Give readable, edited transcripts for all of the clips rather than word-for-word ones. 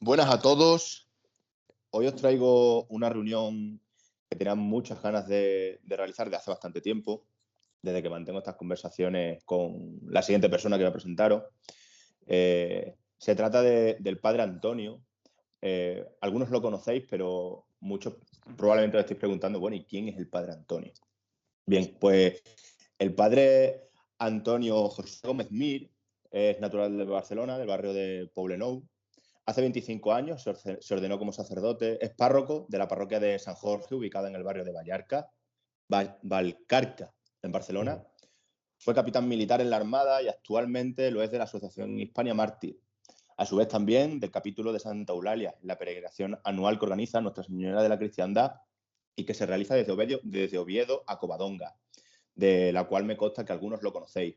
Buenas a todos. Hoy os traigo una reunión que tenía muchas ganas de realizar de hace bastante tiempo, desde que mantengo estas conversaciones con la siguiente persona que voy a presentaros. Se trata del padre Antonio. Algunos lo conocéis, pero muchos probablemente os estéis preguntando, bueno, ¿y quién es el padre Antonio? Bien, pues el padre Antonio José Gómez Mir es natural de Barcelona, del barrio de Poblenou. Hace 25 años se ordenó como sacerdote. Es párroco de la parroquia de San Jorge, ubicada en el barrio de Vallcarca, en Barcelona. Fue capitán militar en la Armada y actualmente lo es de la Asociación Hispania Mártir. A su vez también del capítulo de Santa Eulalia, la peregrinación anual que organiza Nuestra Señora de la Cristiandad y que se realiza desde Oviedo a Covadonga, de la cual me consta que algunos lo conocéis.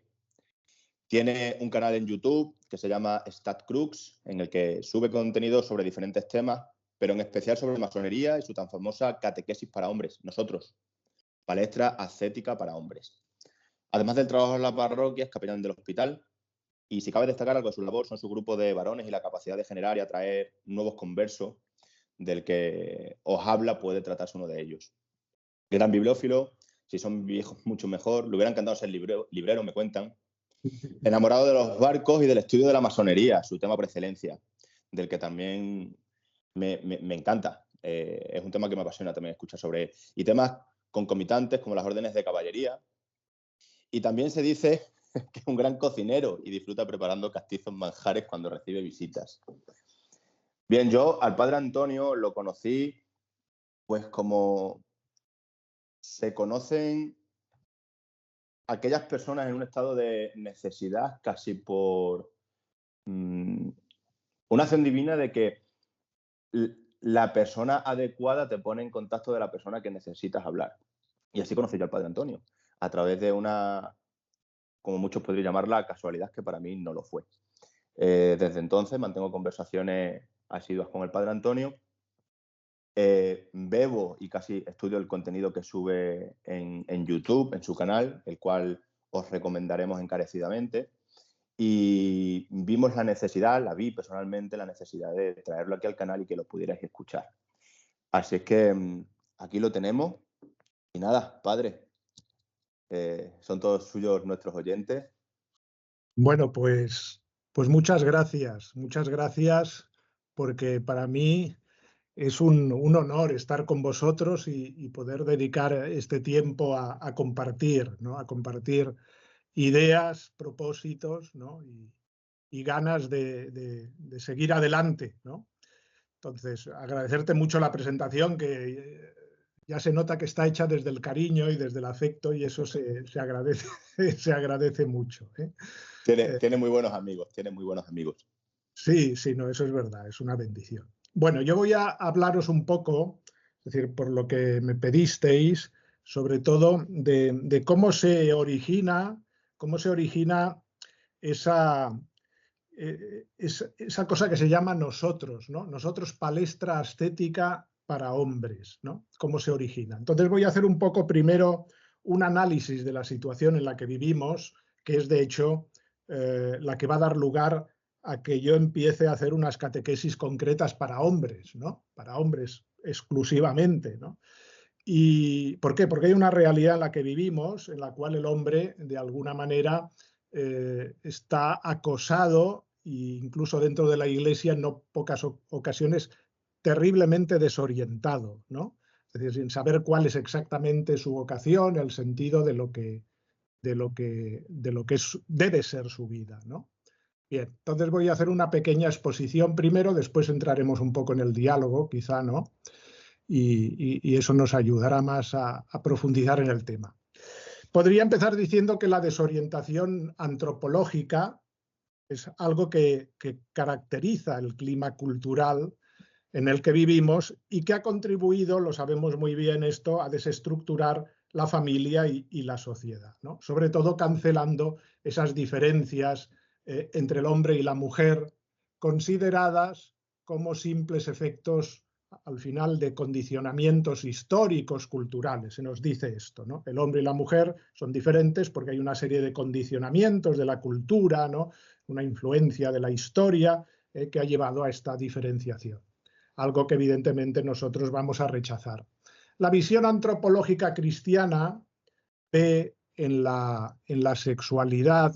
Tiene un canal en YouTube que se llama StatCrux, en el que sube contenido sobre diferentes temas, pero en especial sobre masonería y su tan famosa catequesis para hombres, nosotros, palestra ascética para hombres. Además del trabajo en la parroquia, es capellán del hospital y si cabe destacar algo de su labor son su grupo de varones y la capacidad de generar y atraer nuevos conversos, del que os habla puede tratarse uno de ellos. Gran bibliófilo, si son viejos mucho mejor, le hubiera encantado ser librero, me cuentan. Enamorado de los barcos y del estudio de la masonería, su tema por excelencia, del que también me encanta. Es un tema que me apasiona también escuchar sobre él. Y temas concomitantes como las órdenes de caballería. Y también se dice que es un gran cocinero y disfruta preparando castizos manjares cuando recibe visitas. Bien, yo al padre Antonio lo conocí pues como se conocen aquellas personas en un estado de necesidad casi por una acción divina de que la persona adecuada te pone en contacto de la persona que necesitas hablar. Y así conocí yo al padre Antonio, a través de una, como muchos podrían llamarla, casualidad que para mí no lo fue. Desde entonces mantengo conversaciones asiduas con el padre Antonio. Bebo y casi estudio el contenido que sube en YouTube, en su canal, el cual os recomendaremos encarecidamente. Y vimos la necesidad, la vi personalmente, la necesidad de traerlo aquí al canal y que lo pudierais escuchar. Así es que aquí lo tenemos. Y nada, padre, son todos suyos nuestros oyentes. Bueno, pues muchas gracias porque para mí es un honor estar con vosotros y poder dedicar este tiempo a compartir, ¿no? A compartir ideas, propósitos, ¿no? y ganas de seguir adelante, ¿no? Entonces, agradecerte mucho la presentación que ya se nota que está hecha desde el cariño y desde el afecto y eso se agradece, se agradece mucho, ¿eh? Tiene muy buenos amigos, tiene muy buenos amigos. Sí, sí, no, eso es verdad, es una bendición. Bueno, yo voy a hablaros un poco, es decir, por lo que me pedisteis, sobre todo de cómo se origina esa, esa cosa que se llama nosotros, ¿no? Nosotros, palestra ascética para hombres, ¿no? ¿Cómo se origina? Entonces voy a hacer un poco primero un análisis de la situación en la que vivimos, que es de hecho la que va a dar lugar a que yo empiece a hacer unas catequesis concretas para hombres, ¿no? Para hombres exclusivamente, ¿no? ¿Y por qué? Porque hay una realidad en la que vivimos, en la cual el hombre, de alguna manera, está acosado e incluso dentro de la Iglesia, en no pocas ocasiones, terriblemente desorientado, ¿no? Es decir, sin saber cuál es exactamente su vocación, el sentido de lo que debe ser su vida, ¿no? Bien, entonces voy a hacer una pequeña exposición primero, después entraremos un poco en el diálogo, quizá, ¿no? Y eso nos ayudará más a profundizar en el tema. Podría empezar diciendo que la desorientación antropológica es algo que caracteriza el clima cultural en el que vivimos y que ha contribuido, lo sabemos muy bien esto, a desestructurar la familia y la sociedad, ¿no? Sobre todo cancelando esas diferencias entre el hombre y la mujer, consideradas como simples efectos al final de condicionamientos históricos culturales. Se nos dice esto, ¿no? El hombre y la mujer son diferentes porque hay una serie de condicionamientos de la cultura, ¿no? Una influencia de la historia que ha llevado a esta diferenciación, algo que evidentemente nosotros vamos a rechazar. La visión antropológica cristiana ve en la sexualidad,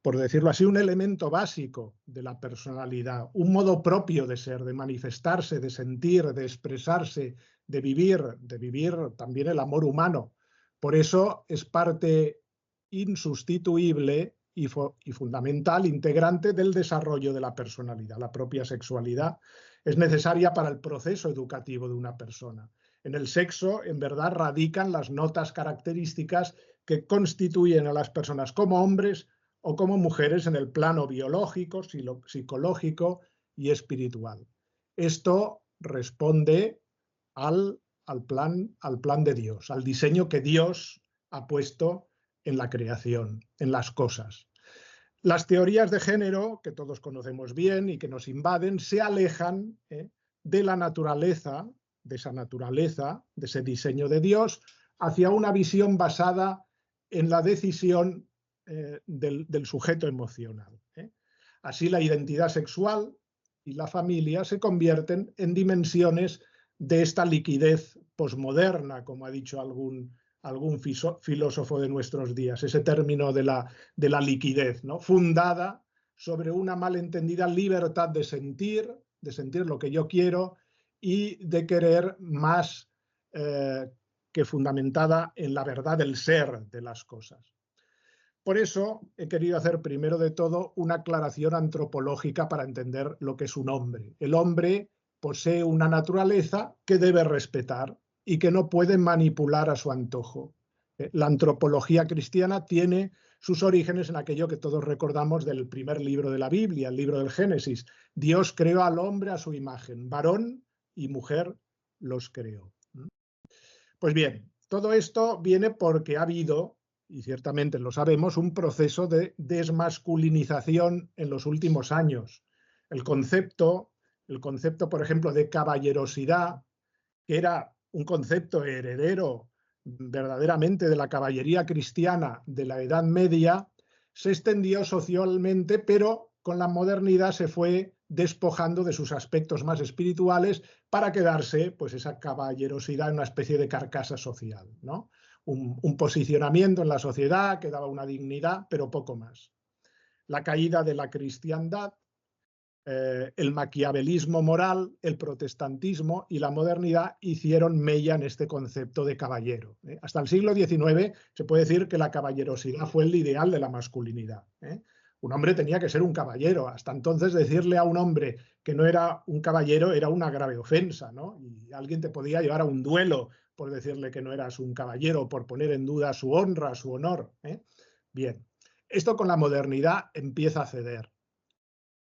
por decirlo así, un elemento básico de la personalidad, un modo propio de ser, de manifestarse, de sentir, de expresarse, de vivir también el amor humano. Por eso es parte insustituible y fundamental, integrante del desarrollo de la personalidad. La propia sexualidad es necesaria para el proceso educativo de una persona. En el sexo, en verdad, radican las notas características que constituyen a las personas como hombres o como mujeres en el plano biológico, psicológico y espiritual. Esto responde al plan de Dios, al diseño que Dios ha puesto en la creación, en las cosas. Las teorías de género, que todos conocemos bien y que nos invaden, se alejan de la naturaleza, de esa naturaleza, de ese diseño de Dios, hacia una visión basada en la decisión del sujeto emocional. Así, la identidad sexual y la familia se convierten en dimensiones de esta liquidez posmoderna, como ha dicho algún filósofo de nuestros días, ese término de la liquidez, ¿no? Fundada sobre una malentendida libertad de sentir lo que yo quiero y de querer más que fundamentada en la verdad del ser de las cosas. Por eso he querido hacer primero de todo una aclaración antropológica para entender lo que es un hombre. El hombre posee una naturaleza que debe respetar y que no puede manipular a su antojo. La antropología cristiana tiene sus orígenes en aquello que todos recordamos del primer libro de la Biblia, el libro del Génesis. Dios creó al hombre a su imagen, varón y mujer los creó. Pues bien, todo esto viene porque ha habido, y ciertamente lo sabemos, un proceso de desmasculinización en los últimos años. El concepto, por ejemplo, de caballerosidad, que era un concepto heredero verdaderamente de la caballería cristiana de la Edad Media, se extendió socialmente, pero con la modernidad se fue despojando de sus aspectos más espirituales para quedarse, pues, esa caballerosidad en una especie de carcasa social, ¿no? Un posicionamiento en la sociedad que daba una dignidad, pero poco más. La caída de la cristiandad, el maquiavelismo moral, el protestantismo y la modernidad hicieron mella en este concepto de caballero. Hasta el siglo XIX se puede decir que la caballerosidad fue el ideal de la masculinidad. Un hombre tenía que ser un caballero. Hasta entonces decirle a un hombre que no era un caballero era una grave ofensa, ¿no? Y alguien te podía llevar a un duelo por decirle que no eras un caballero, por poner en duda su honra, su honor. Bien, esto con la modernidad empieza a ceder.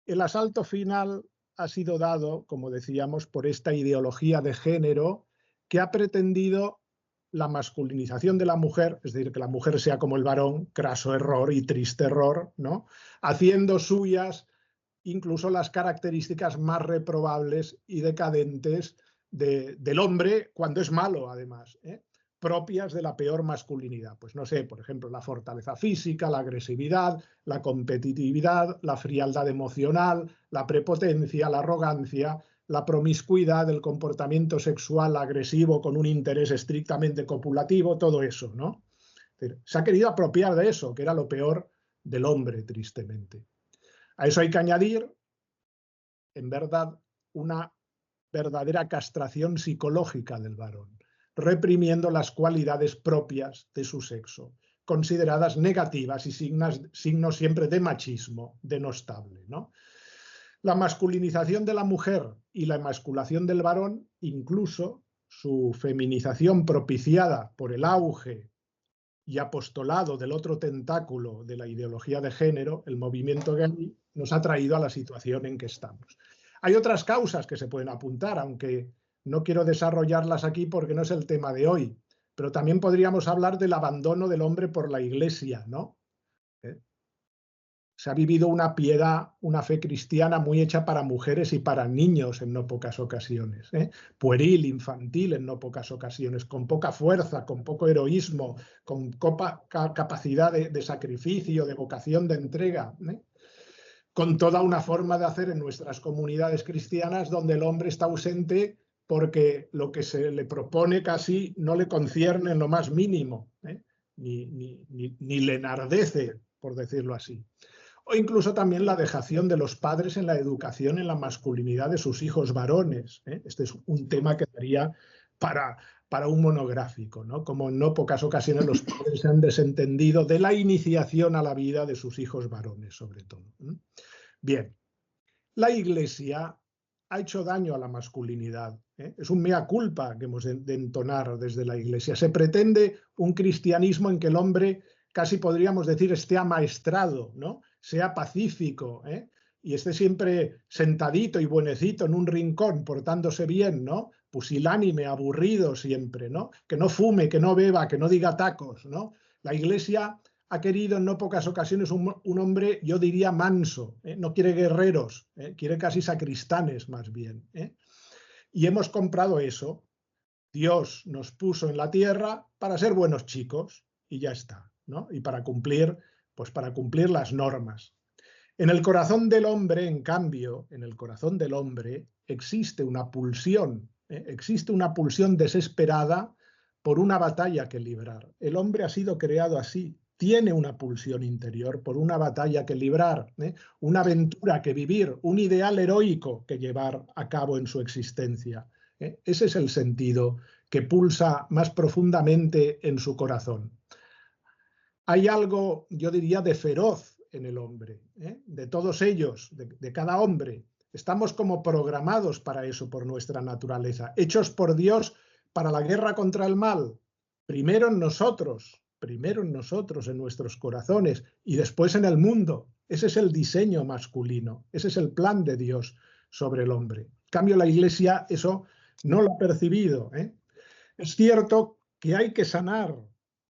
El asalto final ha sido dado, como decíamos, por esta ideología de género que ha pretendido la masculinización de la mujer, es decir, que la mujer sea como el varón, craso error y triste error, ¿no? Haciendo suyas incluso las características más reprobables y decadentes del hombre cuando es malo, además, propias de la peor masculinidad. Pues no sé, por ejemplo, la fortaleza física, la agresividad, la competitividad, la frialdad emocional, la prepotencia, la arrogancia, la promiscuidad, el comportamiento sexual agresivo con un interés estrictamente copulativo, todo eso, ¿no? Se ha querido apropiar de eso, que era lo peor del hombre, tristemente. A eso hay que añadir, en verdad, una verdadera castración psicológica del varón, reprimiendo las cualidades propias de su sexo, consideradas negativas y signos siempre de machismo denostable, ¿no? La masculinización de la mujer y la emasculación del varón, incluso su feminización propiciada por el auge y apostolado del otro tentáculo de la ideología de género, el movimiento gay, nos ha traído a la situación en que estamos. Hay otras causas que se pueden apuntar, aunque no quiero desarrollarlas aquí porque no es el tema de hoy, pero también podríamos hablar del abandono del hombre por la Iglesia, ¿no? Se ha vivido una piedad, una fe cristiana muy hecha para mujeres y para niños en no pocas ocasiones, pueril, infantil en no pocas ocasiones, con poca fuerza, con poco heroísmo, con poca capacidad de sacrificio, de vocación de entrega, con toda una forma de hacer en nuestras comunidades cristianas donde el hombre está ausente porque lo que se le propone casi no le concierne en lo más mínimo, ni le enardece, por decirlo así. O incluso también la dejación de los padres en la educación en la masculinidad de sus hijos varones. Este es un tema que daría para un monográfico, ¿no? Como en no pocas ocasiones los padres se han desentendido de la iniciación a la vida de sus hijos varones, sobre todo. Bien, la Iglesia ha hecho daño a la masculinidad. Es un mea culpa que hemos de entonar desde la Iglesia. Se pretende un cristianismo en que el hombre, casi podríamos decir, esté amaestrado, ¿no? Sea pacífico, y esté siempre sentadito y buenecito en un rincón, portándose bien, ¿no? Pusilánime, aburrido siempre, ¿no? Que no fume, que no beba, que no diga tacos, ¿no? La Iglesia ha querido en no pocas ocasiones un hombre, yo diría, manso, no quiere guerreros, quiere casi sacristanes más bien. Y hemos comprado eso. Dios nos puso en la tierra para ser buenos chicos y ya está, ¿no? Y para cumplir las normas. En el corazón del hombre, en cambio, en el corazón del hombre existe una pulsión desesperada por una batalla que librar. El hombre ha sido creado así, tiene una pulsión interior por una batalla que librar, una aventura que vivir, un ideal heroico que llevar a cabo en su existencia. Ese es el sentido que pulsa más profundamente en su corazón. Hay algo, yo diría, de feroz en el hombre, de todos ellos, de cada hombre. Estamos como programados para eso por nuestra naturaleza, hechos por Dios para la guerra contra el mal, primero en nosotros, en nuestros corazones y después en el mundo. Ese es el diseño masculino, ese es el plan de Dios sobre el hombre. En cambio, la Iglesia eso no lo ha percibido. Es cierto que hay que sanar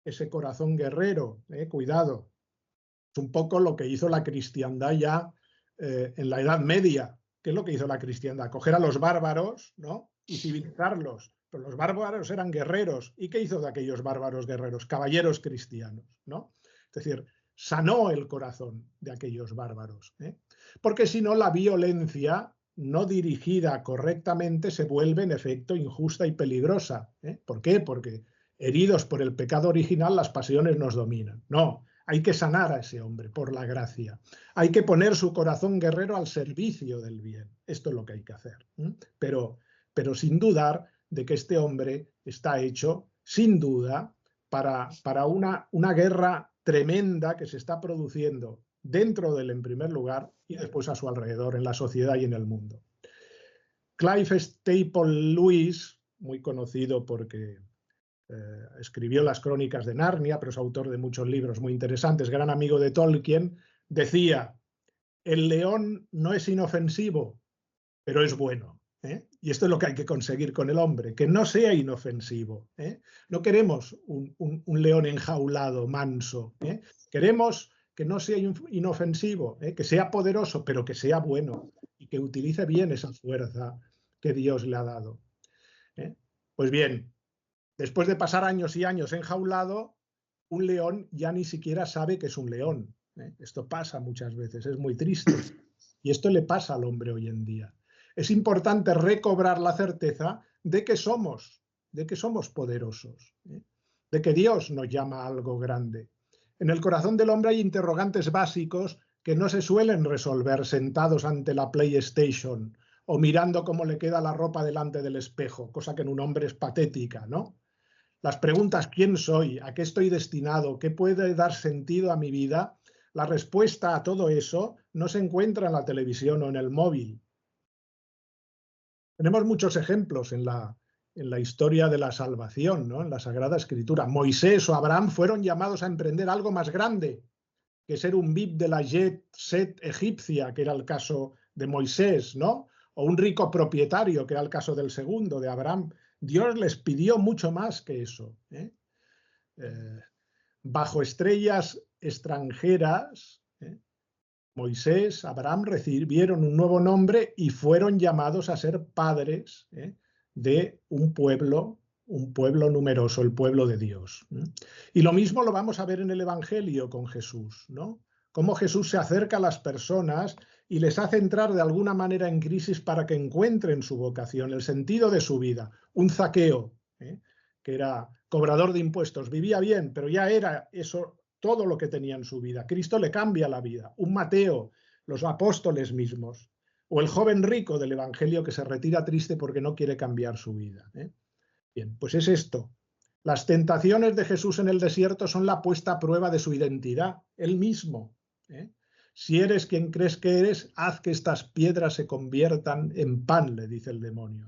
ese corazón guerrero, cuidado. Es un poco lo que hizo la cristiandad ya en la Edad Media. ¿Qué es lo que hizo la cristiandad? Coger a los bárbaros, ¿no? Y civilizarlos. Pero los bárbaros eran guerreros. ¿Y qué hizo de aquellos bárbaros guerreros? Caballeros cristianos, ¿no? Es decir, sanó el corazón de aquellos bárbaros. Porque si no, la violencia no dirigida correctamente se vuelve en efecto injusta y peligrosa. ¿Por qué? Porque heridos por el pecado original, las pasiones nos dominan. No, hay que sanar a ese hombre por la gracia. Hay que poner su corazón guerrero al servicio del bien. Esto es lo que hay que hacer. Pero sin dudar de que este hombre está hecho, sin duda, para una guerra tremenda que se está produciendo dentro de él en primer lugar y después a su alrededor, en la sociedad y en el mundo. Clive Staple Lewis, muy conocido porque escribió las Crónicas de Narnia, pero es autor de muchos libros muy interesantes, gran amigo de Tolkien, decía: el león no es inofensivo, pero es bueno. Y esto es lo que hay que conseguir con el hombre, que no sea inofensivo. No queremos un león enjaulado, manso. Queremos que no sea inofensivo, que sea poderoso, pero que sea bueno y que utilice bien esa fuerza que Dios le ha dado. Pues bien, después de pasar años y años enjaulado, un león ya ni siquiera sabe que es un león. Esto pasa muchas veces, es muy triste. Y esto le pasa al hombre hoy en día. Es importante recobrar la certeza de que somos poderosos, de que Dios nos llama a algo grande. En el corazón del hombre hay interrogantes básicos que no se suelen resolver sentados ante la PlayStation o mirando cómo le queda la ropa delante del espejo, cosa que en un hombre es patética, ¿no? Las preguntas ¿quién soy? ¿A qué estoy destinado? ¿Qué puede dar sentido a mi vida? La respuesta a todo eso no se encuentra en la televisión o en el móvil. Tenemos muchos ejemplos en la historia de la salvación, ¿no? En la Sagrada Escritura. Moisés o Abraham fueron llamados a emprender algo más grande que ser un VIP de la jet set egipcia, que era el caso de Moisés, ¿no? O un rico propietario, que era el caso del segundo, de Abraham. Dios les pidió mucho más que eso. Bajo estrellas extranjeras, Moisés, Abraham recibieron un nuevo nombre y fueron llamados a ser padres de un pueblo numeroso, el pueblo de Dios. Y lo mismo lo vamos a ver en el Evangelio con Jesús, ¿no? Cómo Jesús se acerca a las personas y les hace entrar de alguna manera en crisis para que encuentren su vocación, el sentido de su vida. Un Zaqueo, que era cobrador de impuestos, vivía bien, pero ya era eso todo lo que tenía en su vida. Cristo le cambia la vida. Un Mateo, los apóstoles mismos, o el joven rico del Evangelio que se retira triste porque no quiere cambiar su vida. Bien, pues es esto. Las tentaciones de Jesús en el desierto son la puesta a prueba de su identidad, él mismo. Si eres quien crees que eres, haz que estas piedras se conviertan en pan, le dice el demonio.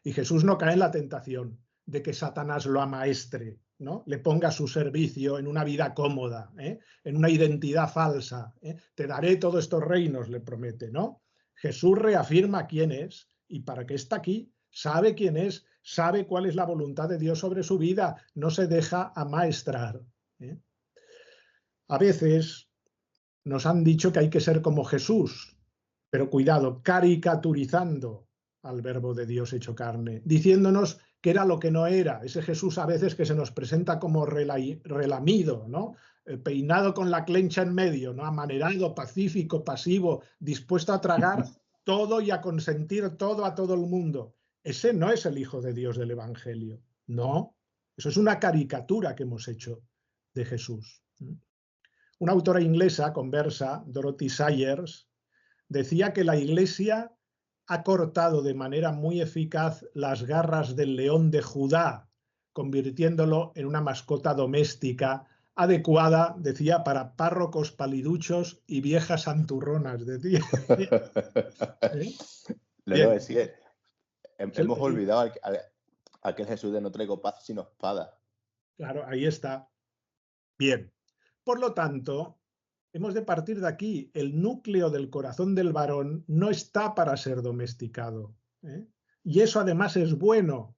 Y Jesús no cae en la tentación de que Satanás lo amaestre, ¿no? Le ponga a su servicio en una vida cómoda, en una identidad falsa. Te daré todos estos reinos, le promete, ¿no? Jesús reafirma quién es y para qué está aquí. Sabe quién es, sabe cuál es la voluntad de Dios sobre su vida, no se deja amaestrar. A veces nos han dicho que hay que ser como Jesús, pero cuidado, caricaturizando al verbo de Dios hecho carne, diciéndonos que era lo que no era, ese Jesús a veces que se nos presenta como relamido, ¿no? Peinado con la clencha en medio, ¿no? Amanerado, pacífico, pasivo, dispuesto a tragar todo y a consentir todo a todo el mundo. Ese no es el Hijo de Dios del Evangelio, no. Eso es una caricatura que hemos hecho de Jesús. Una autora inglesa conversa, Dorothy Sayers, decía que la Iglesia ha cortado de manera muy eficaz las garras del león de Judá, convirtiéndolo en una mascota doméstica adecuada, decía, para párrocos paliduchos y viejas santurronas, decía. Le debo decir, hemos olvidado aquel Jesús de no traigo paz sino espada. Claro, ahí está. Bien. Por lo tanto, hemos de partir de aquí. El núcleo del corazón del varón no está para ser domesticado. Y eso además es bueno.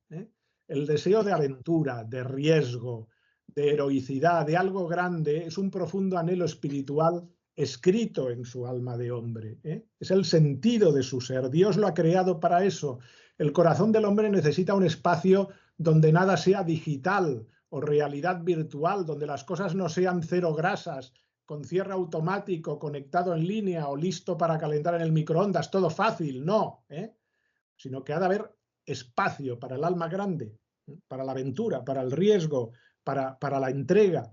El deseo de aventura, de riesgo, de heroicidad, de algo grande, es un profundo anhelo espiritual escrito en su alma de hombre. Es el sentido de su ser. Dios lo ha creado para eso. El corazón del hombre necesita un espacio donde nada sea digital o realidad virtual, donde las cosas no sean cero grasas, con cierre automático, conectado en línea o listo para calentar en el microondas, todo fácil, no, sino que ha de haber espacio para el alma grande, para la aventura, para el riesgo, para la entrega.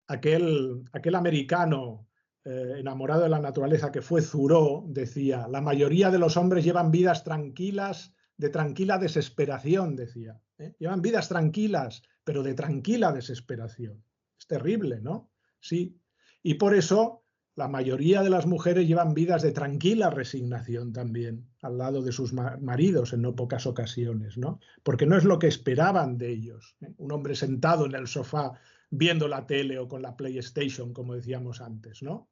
Aquel americano enamorado de la naturaleza que fue Thoreau decía, la mayoría de los hombres llevan vidas tranquilas, de tranquila desesperación, decía. Llevan vidas tranquilas, pero de tranquila desesperación. Es terrible, ¿no? Sí. Y por eso la mayoría de las mujeres llevan vidas de tranquila resignación también, al lado de sus maridos en no pocas ocasiones, ¿no? Porque no es lo que esperaban de ellos. Un hombre sentado en el sofá viendo la tele o con la PlayStation, como decíamos antes, ¿no?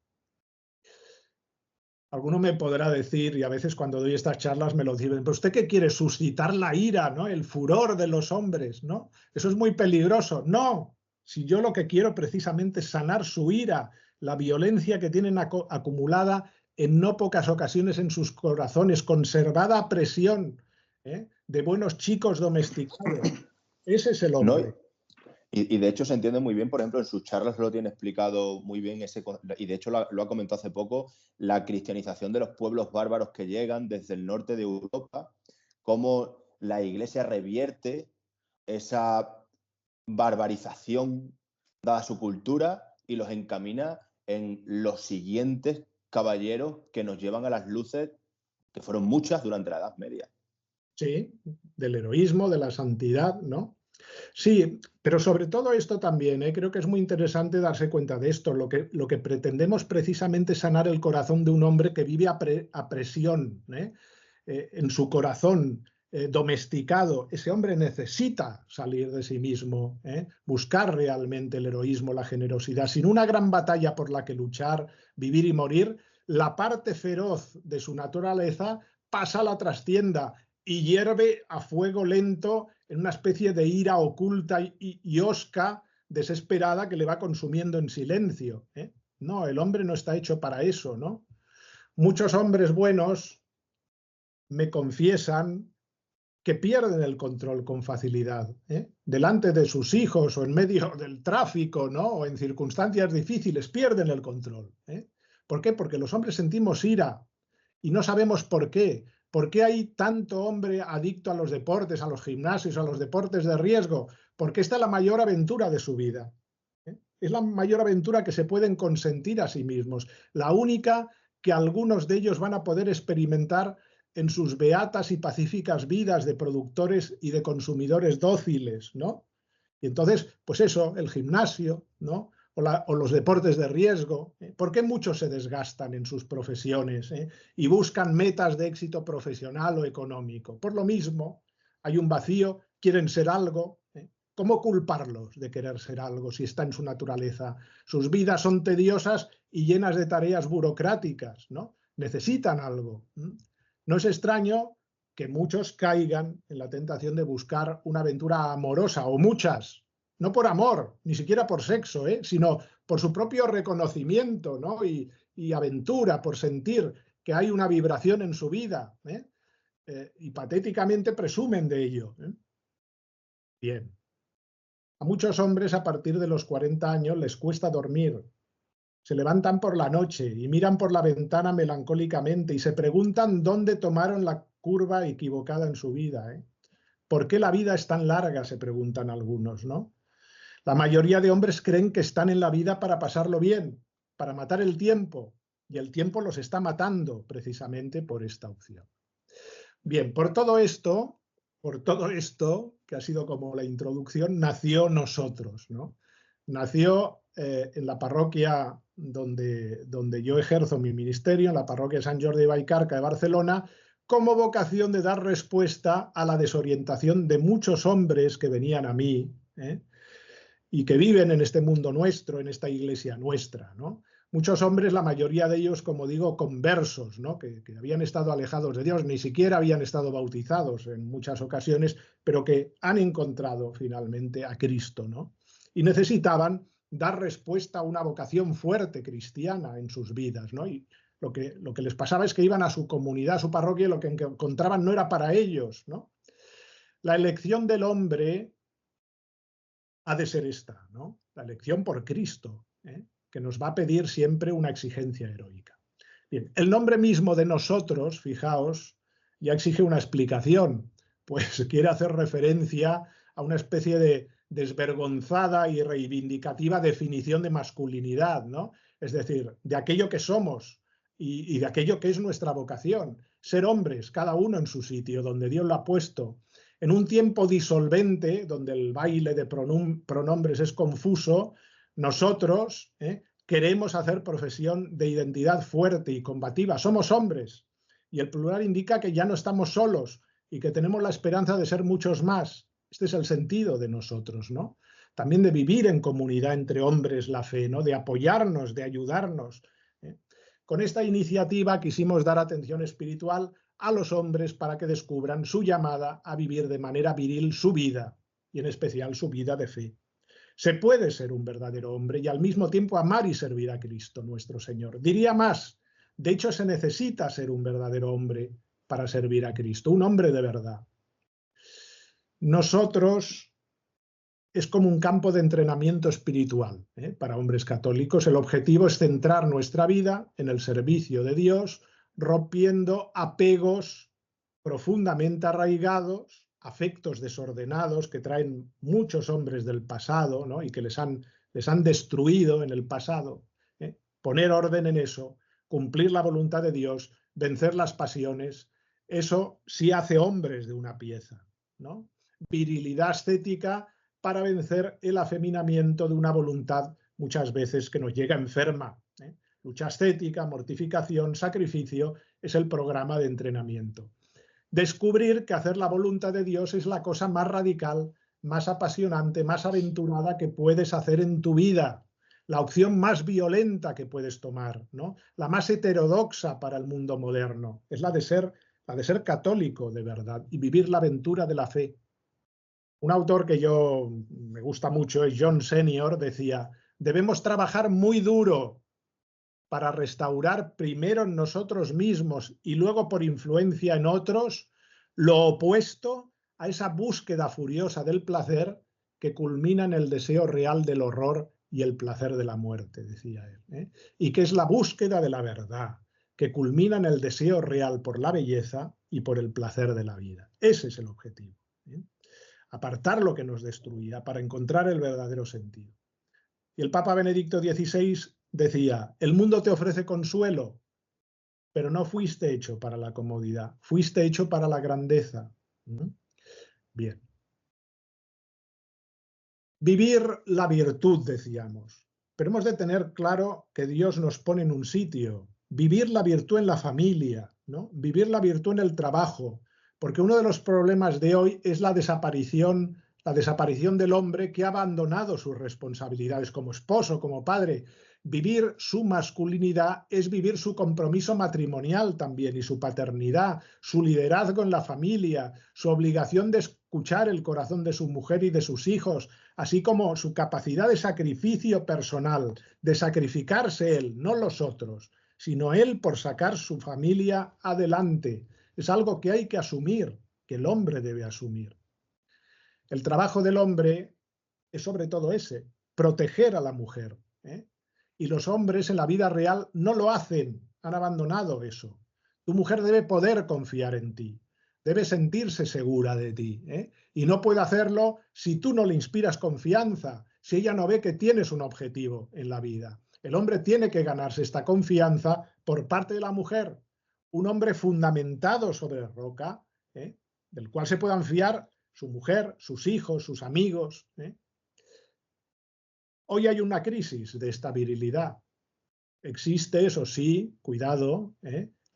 Alguno me podrá decir, y a veces cuando doy estas charlas me lo dicen, pero ¿usted qué quiere? Suscitar la ira, ¿no? El furor de los hombres, ¿no? Eso es muy peligroso. No, si yo lo que quiero precisamente es sanar su ira, la violencia que tienen acumulada en no pocas ocasiones en sus corazones, conservada a presión, de buenos chicos domesticados. Ese es el hombre. No, y de hecho se entiende muy bien, por ejemplo, en sus charlas lo tiene explicado muy bien, y de hecho lo ha comentado hace poco, la cristianización de los pueblos bárbaros que llegan desde el norte de Europa, cómo la Iglesia revierte esa barbarización dada a su cultura y los encamina en los siguientes caballeros que nos llevan a las luces, que fueron muchas durante la Edad Media. Sí, del heroísmo, de la santidad, ¿no? Sí, pero sobre todo esto también, creo que es muy interesante darse cuenta de esto. Lo que pretendemos precisamente es sanar el corazón de un hombre que vive a presión, en su corazón domesticado. Ese hombre necesita salir de sí mismo, buscar realmente el heroísmo, la generosidad. Sin una gran batalla por la que luchar, vivir y morir, la parte feroz de su naturaleza pasa a la trastienda y hierve a fuego lento en una especie de ira oculta y hosca desesperada que le va consumiendo en silencio. No, el hombre no está hecho para eso, ¿no? Muchos hombres buenos me confiesan que pierden el control con facilidad, delante de sus hijos o en medio del tráfico, ¿no? O en circunstancias difíciles, pierden el control. ¿Por qué? Porque los hombres sentimos ira y no sabemos por qué. ¿Por qué hay tanto hombre adicto a los deportes, a los gimnasios, a los deportes de riesgo? Porque esta es la mayor aventura de su vida. Es la mayor aventura que se pueden consentir a sí mismos. La única que algunos de ellos van a poder experimentar en sus beatas y pacíficas vidas de productores y de consumidores dóciles, ¿no? Y entonces, pues eso, el gimnasio, ¿no? O los deportes de riesgo. ¿Por qué muchos se desgastan en sus profesiones y buscan metas de éxito profesional o económico? Por lo mismo, hay un vacío, quieren ser algo. ¿Cómo culparlos de querer ser algo si está en su naturaleza? Sus vidas son tediosas y llenas de tareas burocráticas, ¿no? Necesitan algo. No es extraño que muchos caigan en la tentación de buscar una aventura amorosa, o muchas, no por amor, ni siquiera por sexo, sino por su propio reconocimiento, ¿no? y aventura, por sentir que hay una vibración en su vida, y patéticamente presumen de ello. Bien. A muchos hombres a partir de los 40 años les cuesta dormir. Se levantan por la noche y miran por la ventana melancólicamente y se preguntan dónde tomaron la curva equivocada en su vida. ¿Por qué la vida es tan larga?, se preguntan algunos, ¿no? La mayoría de hombres creen que están en la vida para pasarlo bien, para matar el tiempo, y el tiempo los está matando precisamente por esta opción. Bien, por todo esto, que ha sido como la introducción, nació Nosotros, ¿no? Nació en la parroquia donde yo ejerzo mi ministerio, en la parroquia San Jordi Vallcarca de Barcelona, como vocación de dar respuesta a la desorientación de muchos hombres que venían a mí y que viven en este mundo nuestro, en esta iglesia nuestra, ¿no? Muchos hombres, la mayoría de ellos, como digo, conversos, ¿no? que habían estado alejados de Dios, ni siquiera habían estado bautizados en muchas ocasiones, pero que han encontrado finalmente a Cristo, ¿no? Y necesitaban dar respuesta a una vocación fuerte cristiana en sus vidas, ¿no? Y lo que les pasaba es que iban a su comunidad, a su parroquia, y lo que encontraban no era para ellos, ¿no? La elección del hombre ha de ser esta, ¿no? La elección por Cristo, que nos va a pedir siempre una exigencia heroica. Bien, el nombre mismo de Nosotros, fijaos, ya exige una explicación, pues quiere hacer referencia a una especie de desvergonzada y reivindicativa definición de masculinidad, ¿no? Es decir, de aquello que somos y de aquello que es nuestra vocación. Ser hombres, cada uno en su sitio, donde Dios lo ha puesto. En un tiempo disolvente, donde el baile de pronombres es confuso, nosotros queremos hacer profesión de identidad fuerte y combativa. Somos hombres, y el plural indica que ya no estamos solos y que tenemos la esperanza de ser muchos más. Este es el sentido de Nosotros, ¿no? También de vivir en comunidad entre hombres la fe, ¿no? De apoyarnos, de ayudarnos. Con esta iniciativa quisimos dar atención espiritual a los hombres para que descubran su llamada a vivir de manera viril su vida, y en especial su vida de fe. Se puede ser un verdadero hombre y al mismo tiempo amar y servir a Cristo, nuestro Señor. Diría más, de hecho se necesita ser un verdadero hombre para servir a Cristo, un hombre de verdad. Nosotros es como un campo de entrenamiento espiritual para hombres católicos. El objetivo es centrar nuestra vida en el servicio de Dios, rompiendo apegos profundamente arraigados, afectos desordenados que traen muchos hombres del pasado, ¿no? Y que les han destruido en el pasado. Poner orden en eso, cumplir la voluntad de Dios, vencer las pasiones, eso sí hace hombres de una pieza, ¿no? Virilidad ascética para vencer el afeminamiento de una voluntad muchas veces que nos llega enferma. Lucha ascética, mortificación, sacrificio es el programa de entrenamiento. Descubrir que hacer la voluntad de Dios es la cosa más radical, más apasionante, más aventurada que puedes hacer en tu vida, la opción más violenta que puedes tomar, ¿no? La más heterodoxa para el mundo moderno, es la de ser católico de verdad y vivir la aventura de la fe. Un autor que me gusta mucho, es John Senior, decía: debemos trabajar muy duro para restaurar primero en nosotros mismos y luego por influencia en otros lo opuesto a esa búsqueda furiosa del placer que culmina en el deseo real del horror y el placer de la muerte, decía él, y que es la búsqueda de la verdad, que culmina en el deseo real por la belleza y por el placer de la vida. Ese es el objetivo. Apartar lo que nos destruía para encontrar el verdadero sentido. Y el Papa Benedicto XVI decía, el mundo te ofrece consuelo, pero no fuiste hecho para la comodidad, fuiste hecho para la grandeza. Bien. Vivir la virtud, decíamos, pero hemos de tener claro que Dios nos pone en un sitio. Vivir la virtud en la familia, ¿no? Vivir la virtud en el trabajo, porque uno de los problemas de hoy es la desaparición del hombre que ha abandonado sus responsabilidades como esposo, como padre. Vivir su masculinidad es vivir su compromiso matrimonial también y su paternidad, su liderazgo en la familia, su obligación de escuchar el corazón de su mujer y de sus hijos, así como su capacidad de sacrificio personal, de sacrificarse él, no los otros, sino él por sacar su familia adelante. Es algo que hay que asumir, que el hombre debe asumir. El trabajo del hombre es sobre todo ese, proteger a la mujer, y los hombres en la vida real no lo hacen, han abandonado eso. Tu mujer debe poder confiar en ti, debe sentirse segura de ti, y no puede hacerlo si tú no le inspiras confianza, si ella no ve que tienes un objetivo en la vida. El hombre tiene que ganarse esta confianza por parte de la mujer, un hombre fundamentado sobre roca, del cual se puedan fiar su mujer, sus hijos, sus amigos. Hoy hay una crisis de esta virilidad. Existe, eso sí, cuidado,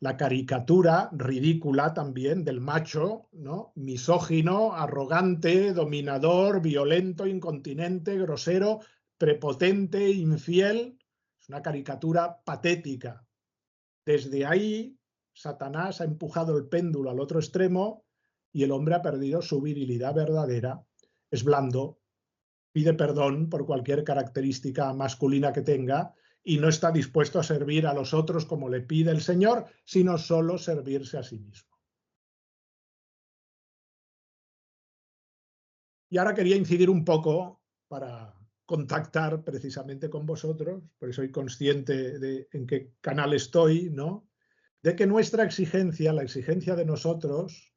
la caricatura ridícula también del macho, ¿no? Misógino, arrogante, dominador, violento, incontinente, grosero, prepotente, infiel. Es una caricatura patética. Desde ahí, Satanás ha empujado el péndulo al otro extremo y el hombre ha perdido su virilidad verdadera. Es blando, pide perdón por cualquier característica masculina que tenga y no está dispuesto a servir a los otros como le pide el Señor, sino solo servirse a sí mismo. Y ahora quería incidir un poco para contactar precisamente con vosotros, porque soy consciente de en qué canal estoy, ¿no? De que nuestra exigencia, la exigencia de nosotros,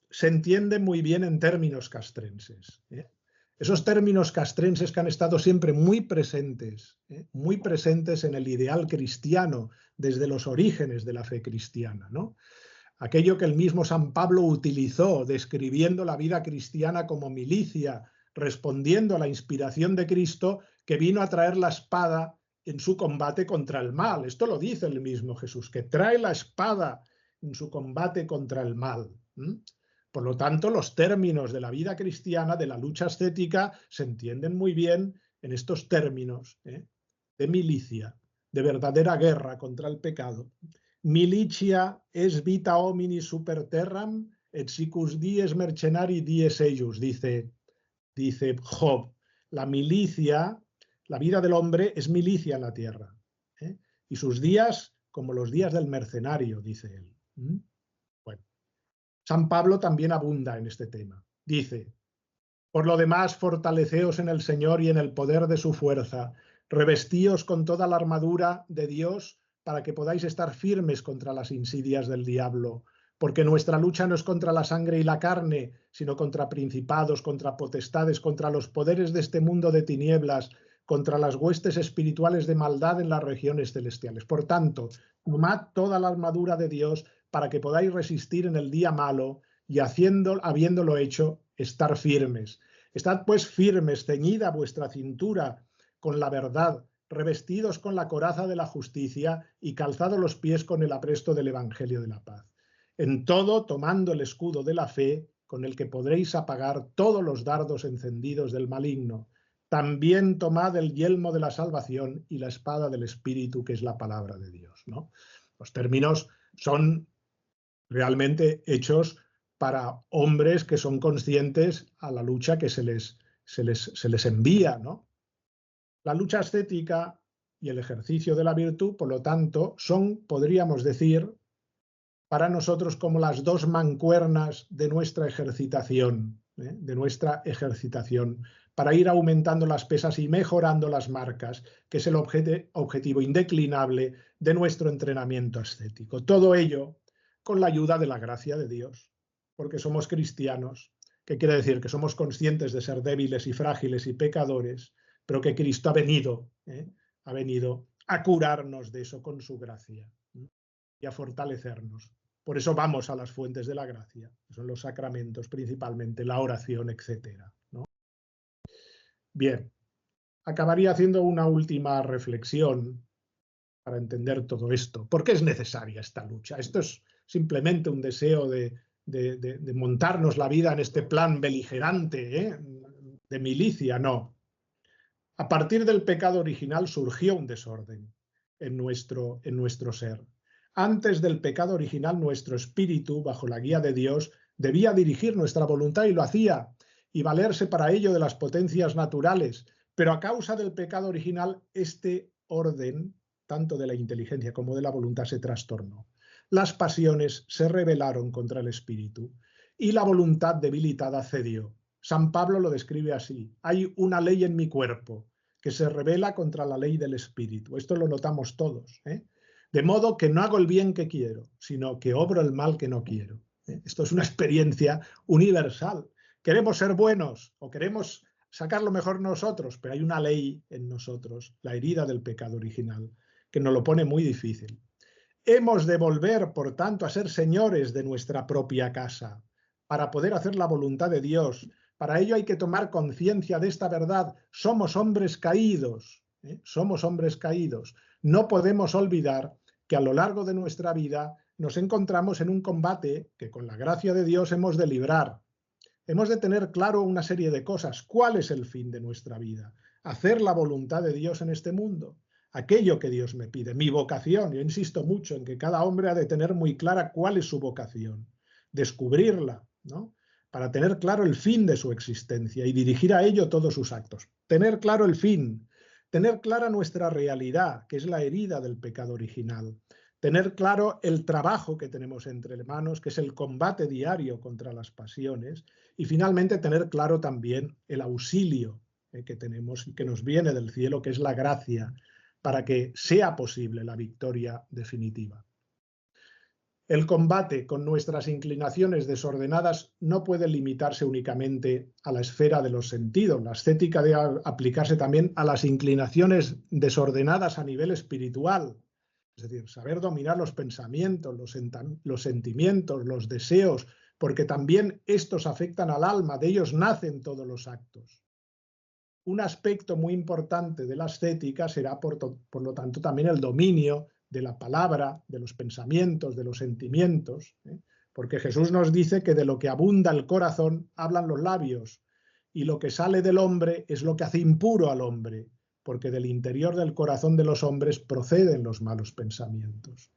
se entiende muy bien en términos castrenses. Esos términos castrenses que han estado siempre muy presentes en el ideal cristiano desde los orígenes de la fe cristiana, ¿no? Aquello que el mismo San Pablo utilizó describiendo la vida cristiana como milicia, respondiendo a la inspiración de Cristo que vino a traer la espada en su combate contra el mal. Esto lo dice el mismo Jesús, que trae la espada en su combate contra el mal. Por lo tanto, los términos de la vida cristiana, de la lucha ascética, se entienden muy bien en estos términos de milicia, de verdadera guerra contra el pecado. Militia es vita homini super terram, et sicus dies mercenari dies eius, dice Job. La milicia, la vida del hombre es milicia en la tierra. Y sus días como los días del mercenario, dice él. Bueno, San Pablo también abunda en este tema. Dice, por lo demás, fortaleceos en el Señor y en el poder de su fuerza. Revestíos con toda la armadura de Dios para que podáis estar firmes contra las insidias del diablo, porque nuestra lucha no es contra la sangre y la carne, sino contra principados, contra potestades, contra los poderes de este mundo de tinieblas, contra las huestes espirituales de maldad en las regiones celestiales. Por tanto, tomad toda la armadura de Dios para que podáis resistir en el día malo y habiéndolo hecho, estar firmes. Estad pues firmes, ceñida vuestra cintura con la verdad, revestidos con la coraza de la justicia y calzados los pies con el apresto del Evangelio de la paz. En todo, tomando el escudo de la fe, con el que podréis apagar todos los dardos encendidos del maligno. También tomad el yelmo de la salvación y la espada del Espíritu, que es la palabra de Dios, ¿no? Los términos son realmente hechos para hombres que son conscientes a la lucha que se les envía, ¿no? La lucha ascética y el ejercicio de la virtud, por lo tanto, son, podríamos decir, para nosotros como las dos mancuernas de nuestra ejercitación, para ir aumentando las pesas y mejorando las marcas, que es el objetivo indeclinable de nuestro entrenamiento ascético. Todo ello con la ayuda de la gracia de Dios, porque somos cristianos, que quiere decir que somos conscientes de ser débiles y frágiles y pecadores, pero que Cristo ha venido a curarnos de eso con su gracia y a fortalecernos. Por eso vamos a las fuentes de la gracia, que son los sacramentos, principalmente la oración, etc., ¿no? Bien, acabaría haciendo una última reflexión para entender todo esto. ¿Por qué es necesaria esta lucha? Esto es simplemente un deseo de montarnos la vida en este plan beligerante, de milicia, no. A partir del pecado original surgió un desorden en nuestro ser. Antes del pecado original, nuestro espíritu, bajo la guía de Dios, debía dirigir nuestra voluntad y lo hacía, y valerse para ello de las potencias naturales. Pero a causa del pecado original, este orden, tanto de la inteligencia como de la voluntad, se trastornó. Las pasiones se rebelaron contra el espíritu y la voluntad debilitada cedió. San Pablo lo describe así: hay una ley en mi cuerpo que se rebela contra la ley del espíritu. Esto lo notamos todos, De modo que no hago el bien que quiero, sino que obro el mal que no quiero. Esto es una experiencia universal. Queremos ser buenos o queremos sacar lo mejor nosotros, pero hay una ley en nosotros, la herida del pecado original, que nos lo pone muy difícil. Hemos de volver, por tanto, a ser señores de nuestra propia casa, para poder hacer la voluntad de Dios. Para ello hay que tomar conciencia de esta verdad. Somos hombres caídos, somos hombres caídos. No podemos olvidar que a lo largo de nuestra vida nos encontramos en un combate que con la gracia de Dios hemos de librar. Hemos de tener claro una serie de cosas. ¿Cuál es el fin de nuestra vida? Hacer la voluntad de Dios en este mundo. Aquello que Dios me pide, mi vocación. Yo insisto mucho en que cada hombre ha de tener muy clara cuál es su vocación, descubrirla, ¿no? Para tener claro el fin de su existencia y dirigir a ello todos sus actos. Tener claro el fin, tener clara nuestra realidad, que es la herida del pecado original. Tener claro el trabajo que tenemos entre manos, que es el combate diario contra las pasiones. Y finalmente tener claro también el auxilio que tenemos y que nos viene del cielo, que es la gracia, para que sea posible la victoria definitiva. El combate con nuestras inclinaciones desordenadas no puede limitarse únicamente a la esfera de los sentidos. La ascética debe aplicarse también a las inclinaciones desordenadas a nivel espiritual. Es decir, saber dominar los pensamientos, los sentimientos, los deseos, porque también estos afectan al alma, de ellos nacen todos los actos. Un aspecto muy importante de la ascética será, por lo tanto, también el dominio de la palabra, de los pensamientos, de los sentimientos, porque Jesús nos dice que de lo que abunda el corazón hablan los labios, y lo que sale del hombre es lo que hace impuro al hombre, porque del interior del corazón de los hombres proceden los malos pensamientos.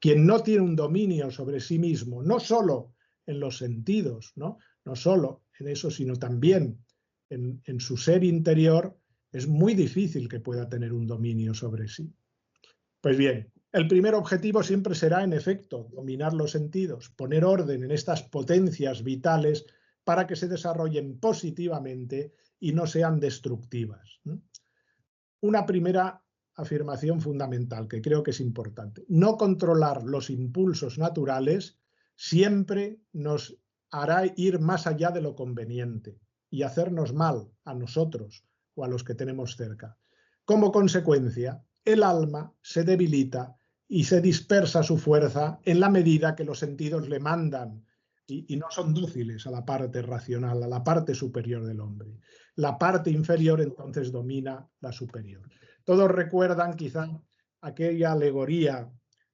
Quien no tiene un dominio sobre sí mismo, no solo en los sentidos, no solo en eso, sino también en su ser interior, es muy difícil que pueda tener un dominio sobre sí. Pues bien, el primer objetivo siempre será, en efecto, dominar los sentidos, poner orden en estas potencias vitales para que se desarrollen positivamente y no sean destructivas. Una primera afirmación fundamental que creo que es importante: no controlar los impulsos naturales siempre nos hará ir más allá de lo conveniente y hacernos mal a nosotros o a los que tenemos cerca. Como consecuencia, el alma se debilita y se dispersa su fuerza en la medida que los sentidos le mandan y no son dóciles a la parte racional, a la parte superior del hombre. La parte inferior entonces domina la superior. Todos recuerdan quizá aquella alegoría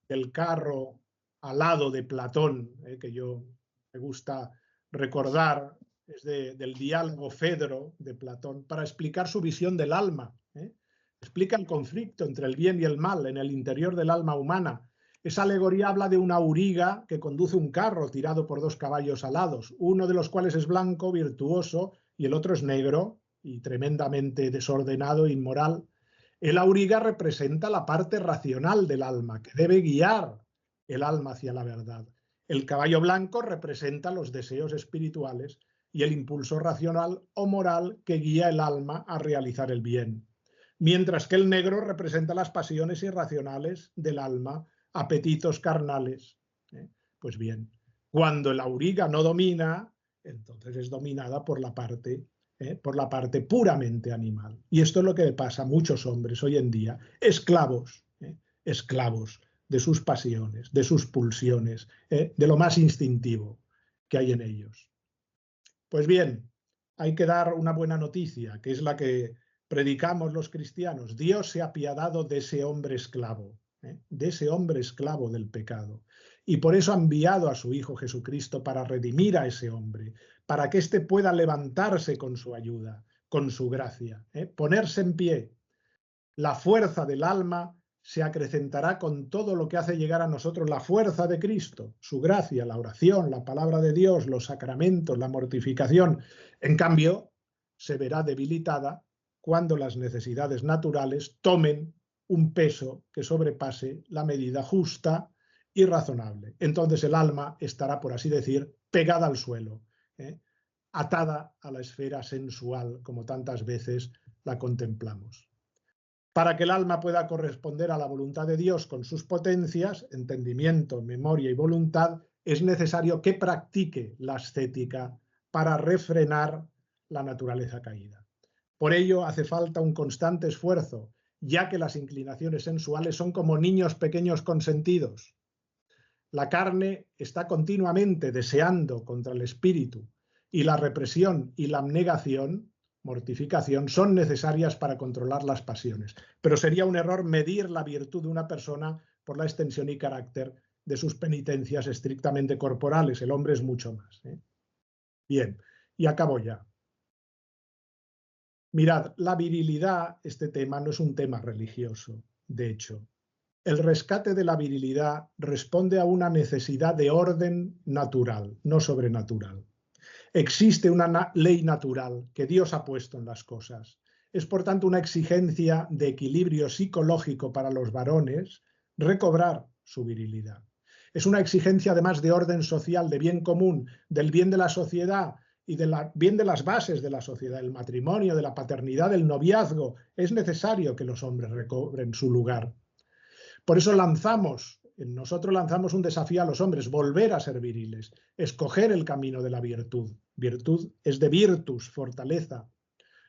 del carro alado de Platón, que yo me gusta recordar, es del diálogo Fedro de Platón, para explicar su visión del alma. Explica el conflicto entre el bien y el mal en el interior del alma humana. Esa alegoría habla de una auriga que conduce un carro tirado por dos caballos alados, uno de los cuales es blanco, virtuoso, y el otro es negro y tremendamente desordenado e inmoral. El auriga representa la parte racional del alma, que debe guiar el alma hacia la verdad. El caballo blanco representa los deseos espirituales y el impulso racional o moral que guía el alma a realizar el bien, mientras que el negro representa las pasiones irracionales del alma, apetitos carnales. Pues bien, cuando el auriga no domina, entonces es dominada por la parte puramente animal. Y esto es lo que le pasa a muchos hombres hoy en día, esclavos de sus pasiones, de sus pulsiones, de lo más instintivo que hay en ellos. Pues bien, hay que dar una buena noticia, que es la que predicamos los cristianos. Dios se ha apiadado de ese hombre esclavo, de ese hombre esclavo del pecado. Y por eso ha enviado a su Hijo Jesucristo para redimir a ese hombre, para que éste pueda levantarse con su ayuda, con su gracia, ponerse en pie. La fuerza del alma se acrecentará con todo lo que hace llegar a nosotros la fuerza de Cristo, su gracia, la oración, la palabra de Dios, los sacramentos, la mortificación. En cambio, se verá debilitada cuando las necesidades naturales tomen un peso que sobrepase la medida justa y razonable. Entonces el alma estará, por así decir, pegada al suelo, atada a la esfera sensual, como tantas veces la contemplamos. Para que el alma pueda corresponder a la voluntad de Dios con sus potencias, entendimiento, memoria y voluntad, es necesario que practique la ascética para refrenar la naturaleza caída. Por ello hace falta un constante esfuerzo, ya que las inclinaciones sensuales son como niños pequeños consentidos. La carne está continuamente deseando contra el espíritu y la represión y la abnegación, mortificación, son necesarias para controlar las pasiones. Pero sería un error medir la virtud de una persona por la extensión y carácter de sus penitencias estrictamente corporales. El hombre es mucho más. Bien, y acabo ya. Mirad, la virilidad, este tema no es un tema religioso, de hecho. El rescate de la virilidad responde a una necesidad de orden natural, no sobrenatural. Existe una ley natural que Dios ha puesto en las cosas. Es por tanto una exigencia de equilibrio psicológico para los varones recobrar su virilidad. Es una exigencia además de orden social, de bien común, del bien de la sociedad y del bien de las bases de la sociedad, el matrimonio, de la paternidad, del noviazgo. Es necesario que los hombres recobren su lugar. Por eso nosotros lanzamos un desafío a los hombres, volver a ser viriles, escoger el camino de la virtud. Virtud es de virtus, fortaleza.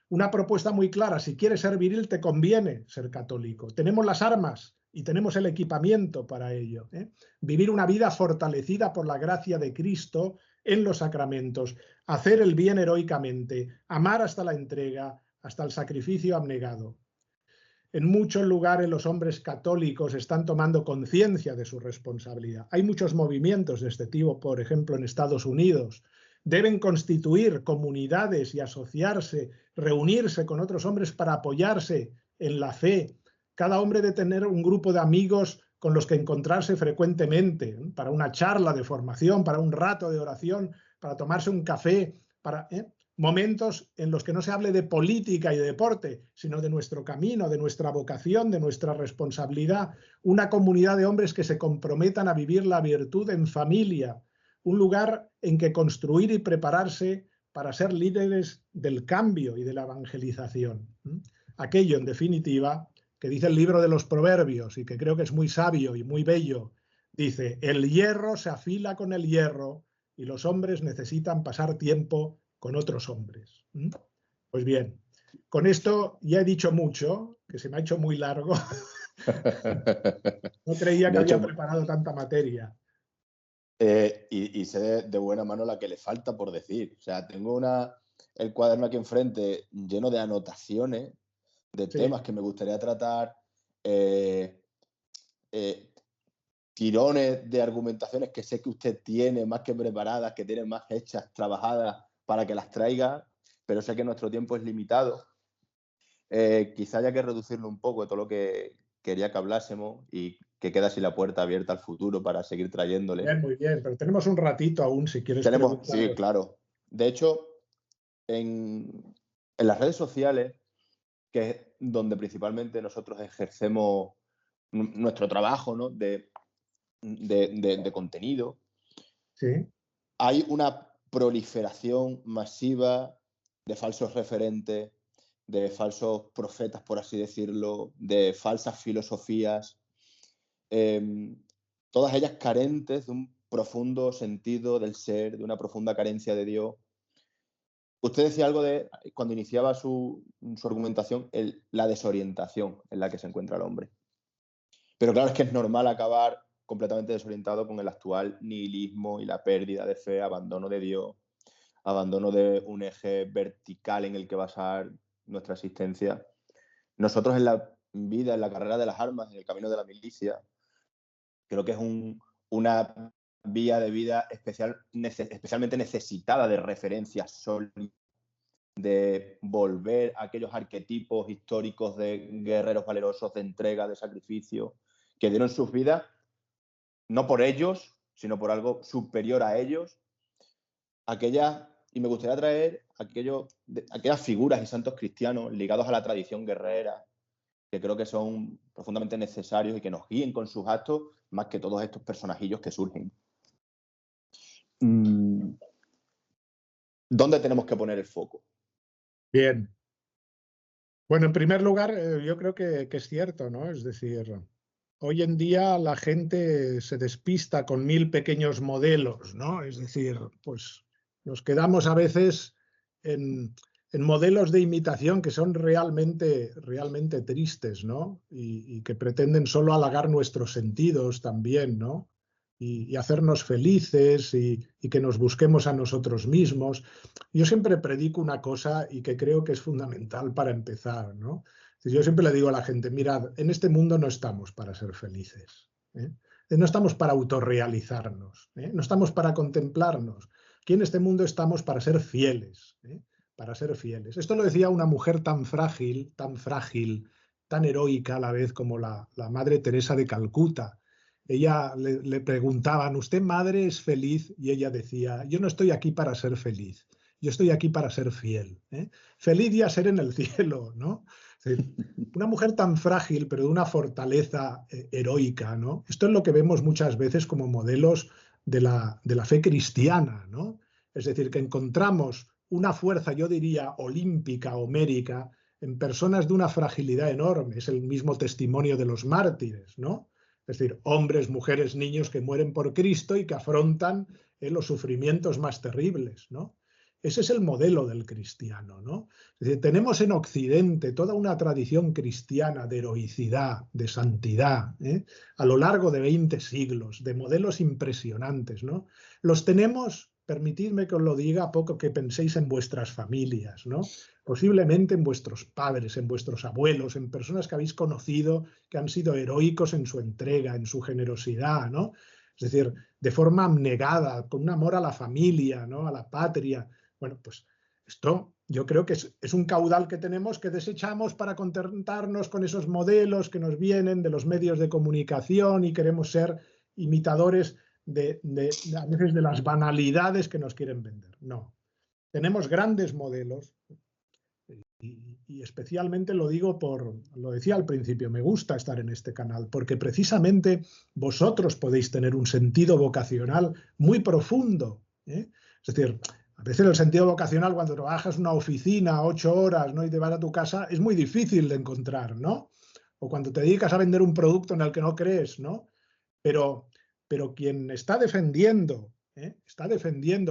Una propuesta muy clara, si quieres ser viril te conviene ser católico. Tenemos las armas y tenemos el equipamiento para ello. Vivir una vida fortalecida por la gracia de Cristo en los sacramentos, hacer el bien heroicamente, amar hasta la entrega, hasta el sacrificio abnegado. En muchos lugares los hombres católicos están tomando conciencia de su responsabilidad. Hay muchos movimientos de este tipo, por ejemplo, en Estados Unidos. Deben constituir comunidades y asociarse, reunirse con otros hombres para apoyarse en la fe. Cada hombre debe tener un grupo de amigos con los que encontrarse frecuentemente, para una charla de formación, para un rato de oración, para tomarse un café, para momentos en los que no se hable de política y de deporte, sino de nuestro camino, de nuestra vocación, de nuestra responsabilidad. Una comunidad de hombres que se comprometan a vivir la virtud en familia, un lugar en que construir y prepararse para ser líderes del cambio y de la evangelización. Aquello, en definitiva, que dice el libro de los Proverbios y que creo que es muy sabio y muy bello, dice: el hierro se afila con el hierro y los hombres necesitan pasar tiempo con otros hombres. Pues bien, con esto ya he dicho mucho, que se me ha hecho muy largo. No creía que había preparado tanta materia. Y sé de buena mano la que le falta por decir. O sea, tengo el cuaderno aquí enfrente lleno de anotaciones de temas que me gustaría tratar, tirones de argumentaciones que sé que usted tiene más que preparadas, que tiene más hechas, trabajadas para que las traiga, pero sé que nuestro tiempo es limitado. Quizá haya que reducirlo un poco de todo lo que quería que hablásemos y que queda así la puerta abierta al futuro para seguir trayéndole. Bien, muy bien, pero tenemos un ratito aún si quieres preguntar. Sí, claro. De hecho, en las redes sociales, que es donde principalmente nosotros ejercemos nuestro trabajo, ¿no? de de contenido. Sí. Hay una proliferación masiva de falsos referentes, de falsos profetas, por así decirlo, de falsas filosofías, todas ellas carentes de un profundo sentido del ser, de una profunda carencia de Dios. Usted decía algo de, cuando iniciaba su argumentación, la desorientación en la que se encuentra el hombre. Pero claro, es que es normal acabar completamente desorientado con el actual nihilismo y la pérdida de fe, abandono de Dios, abandono de un eje vertical en el que basar nuestra existencia. Nosotros en la vida, en la carrera de las armas, en el camino de la milicia, creo que es una vía de vida especialmente necesitada de referencias sólidas, de volver a aquellos arquetipos históricos de guerreros valerosos, de entrega, de sacrificio, que dieron sus vidas no por ellos, sino por algo superior a ellos. Y me gustaría traer aquellas figuras y santos cristianos ligados a la tradición guerrera, que creo que son profundamente necesarios y que nos guíen con sus actos, más que todos estos personajillos que surgen. ¿Dónde tenemos que poner el foco? Bien. Bueno, en primer lugar, yo creo que es cierto, ¿no? Es decir, hoy en día la gente se despista con 1000 pequeños modelos, ¿no? Es decir, pues nos quedamos a veces en modelos de imitación que son realmente tristes, ¿no? Y que pretenden solo halagar nuestros sentidos también, ¿no? Y hacernos felices y que nos busquemos a nosotros mismos. Yo siempre predico una cosa y que creo que es fundamental para empezar, ¿no? Yo siempre le digo a la gente, mirad, en este mundo no estamos para ser felices, ¿eh? No estamos para autorrealizarnos, ¿eh? No estamos para contemplarnos. Aquí en este mundo estamos para ser fieles, ¿eh? Para ser fieles. Esto lo decía una mujer tan frágil, tan heroica a la vez como la Madre Teresa de Calcuta. Ella le preguntaban, ¿usted, madre, es feliz? Y ella decía, yo no estoy aquí para ser feliz, yo estoy aquí para ser fiel, ¿eh? Feliz ya ser en el cielo, ¿no? Es decir, una mujer tan frágil, pero de una fortaleza heroica, ¿no? Esto es lo que vemos muchas veces como modelos de la fe cristiana, ¿no? Es decir, que encontramos una fuerza, yo diría, olímpica, homérica, en personas de una fragilidad enorme. Es el mismo testimonio de los mártires, ¿no? Es decir, hombres, mujeres, niños que mueren por Cristo y que afrontan los sufrimientos más terribles, ¿no? Ese es el modelo del cristiano, ¿no? Es decir, tenemos en Occidente toda una tradición cristiana de heroicidad, de santidad, ¿eh? A lo largo de 20 siglos, de modelos impresionantes, ¿no? Los tenemos, permitidme que os lo diga, a poco que penséis en vuestras familias, ¿no? Posiblemente en vuestros padres, en vuestros abuelos, en personas que habéis conocido, que han sido heroicos en su entrega, en su generosidad, ¿no? Es decir, de forma abnegada, con un amor a la familia, ¿no? A la patria. Bueno, pues esto yo creo que es un caudal que tenemos que desechamos para contentarnos con esos modelos que nos vienen de los medios de comunicación y queremos ser imitadores a veces de las banalidades que nos quieren vender. No, tenemos grandes modelos y especialmente lo digo lo decía al principio, me gusta estar en este canal porque precisamente vosotros podéis tener un sentido vocacional muy profundo, ¿eh? Es decir, a veces el sentido vocacional cuando trabajas en una oficina 8 horas, ¿no? Y te vas a tu casa es muy difícil de encontrar, ¿no? O cuando te dedicas a vender un producto en el que no crees, ¿no? Pero quien está defendiendo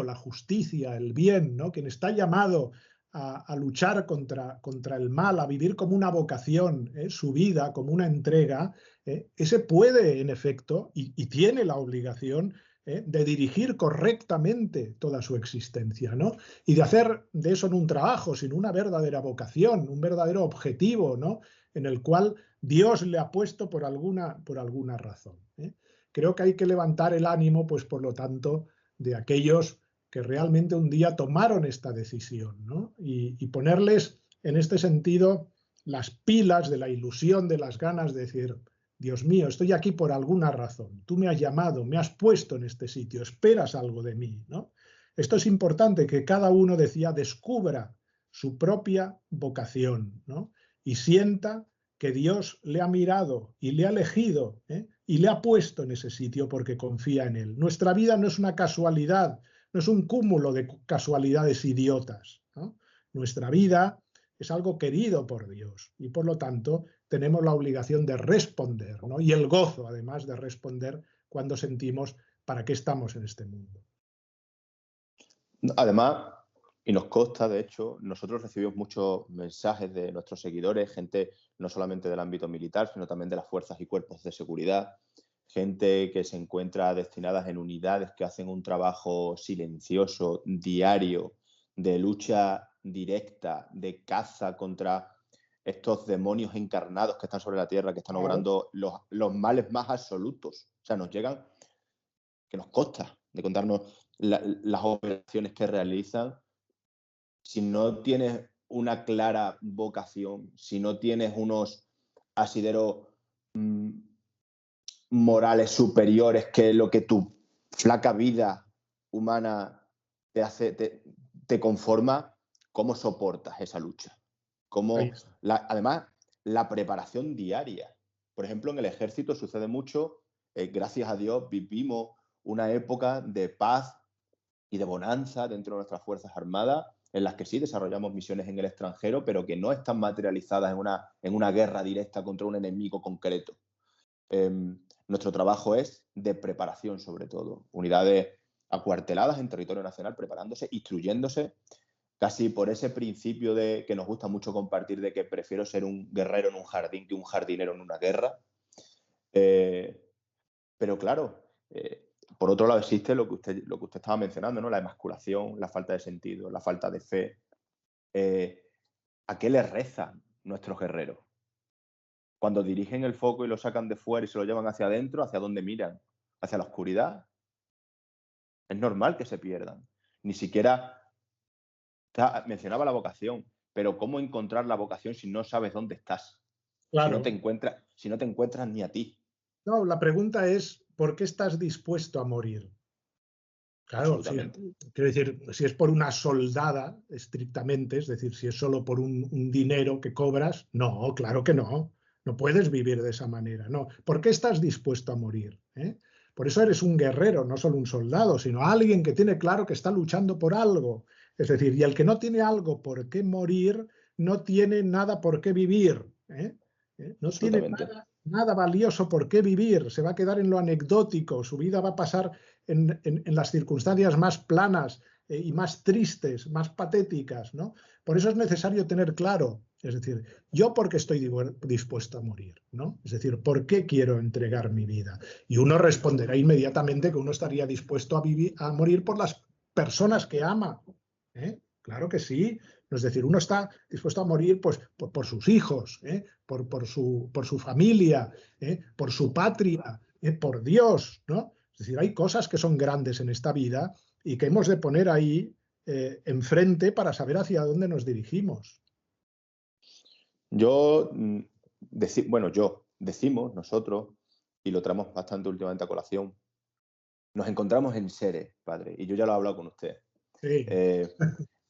la justicia, el bien, ¿no? Quien está llamado a luchar contra el mal, a vivir como una vocación, su vida como una entrega, ese puede, en efecto, y tiene la obligación de dirigir correctamente toda su existencia, ¿no? Y de hacer de eso no un trabajo, sino una verdadera vocación, un verdadero objetivo, ¿no? En el cual Dios le ha puesto por alguna razón, ¿eh? Creo que hay que levantar el ánimo, pues por lo tanto, de aquellos que realmente un día tomaron esta decisión, ¿no? Y ponerles en este sentido las pilas de la ilusión, de las ganas de decir, Dios mío, estoy aquí por alguna razón, tú me has llamado, me has puesto en este sitio, esperas algo de mí, ¿no? Esto es importante, que cada uno, decía, descubra su propia vocación, ¿no? Y sienta que Dios le ha mirado y le ha elegido, ¿eh? y le ha puesto en ese sitio porque confía en él. Nuestra vida no es una casualidad, no es un cúmulo de casualidades idiotas, ¿no? Nuestra vida es algo querido por Dios y por lo tanto tenemos la obligación de responder, ¿no? Y el gozo además de responder cuando sentimos para qué estamos en este mundo. Además, y nos consta, de hecho, nosotros recibimos muchos mensajes de nuestros seguidores, gente no solamente del ámbito militar, sino también de las fuerzas y cuerpos de seguridad, gente que se encuentra destinadas en unidades que hacen un trabajo silencioso, diario, de lucha directa, de caza contra estos demonios encarnados que están sobre la tierra, que están obrando los males más absolutos. O sea, nos llegan, que nos consta de contarnos las operaciones que realizan. Si no tienes una clara vocación, si no tienes unos asideros morales superiores que lo que tu flaca vida humana te hace, te conforma, ¿cómo soportas esa lucha? Además, la preparación diaria. Por ejemplo, en el ejército sucede mucho, gracias a Dios vivimos una época de paz y de bonanza dentro de nuestras Fuerzas Armadas, en las que sí desarrollamos misiones en el extranjero, pero que no están materializadas en una guerra directa contra un enemigo concreto. Nuestro trabajo es de preparación, sobre todo. Unidades acuarteladas en territorio nacional, preparándose, instruyéndose, casi por ese principio que nos gusta mucho compartir, de que prefiero ser un guerrero en un jardín que un jardinero en una guerra. Pero claro, por otro lado existe lo que usted estaba mencionando, ¿no? La emasculación, la falta de sentido, la falta de fe. ¿A qué le rezan nuestros guerreros? Cuando dirigen el foco y lo sacan de fuera y se lo llevan hacia adentro, ¿hacia dónde miran? ¿Hacia la oscuridad? Es normal que se pierdan. Ni siquiera mencionaba la vocación, pero ¿cómo encontrar la vocación si no sabes dónde estás? Claro. Si no te encuentras ni a ti. No, la pregunta es, ¿por qué estás dispuesto a morir? Claro, quiero decir, si es por una soldada, estrictamente, es decir, si es solo por un dinero que cobras, no, claro que no. No puedes vivir de esa manera, no. ¿Por qué estás dispuesto a morir? Por eso eres un guerrero, no solo un soldado, sino alguien que tiene claro que está luchando por algo. Es decir, y el que no tiene algo por qué morir, no tiene nada por qué vivir. No tiene nada valioso por qué vivir, se va a quedar en lo anecdótico, su vida va a pasar en las circunstancias más planas y más tristes, más patéticas, ¿no? Por eso es necesario tener claro, es decir, yo por qué estoy dispuesto a morir, ¿no? Es decir, ¿por qué quiero entregar mi vida? Y uno responderá inmediatamente que uno estaría dispuesto a morir por las personas que ama, Claro que sí. Es decir, uno está dispuesto a morir pues, por sus hijos, por su familia, por su patria, por Dios, ¿no? Es decir, hay cosas que son grandes en esta vida y que hemos de poner ahí enfrente para saber hacia dónde nos dirigimos. Decimos nosotros, y lo traemos bastante últimamente a colación, nos encontramos en seres, padre, y yo ya lo he hablado con usted. Sí.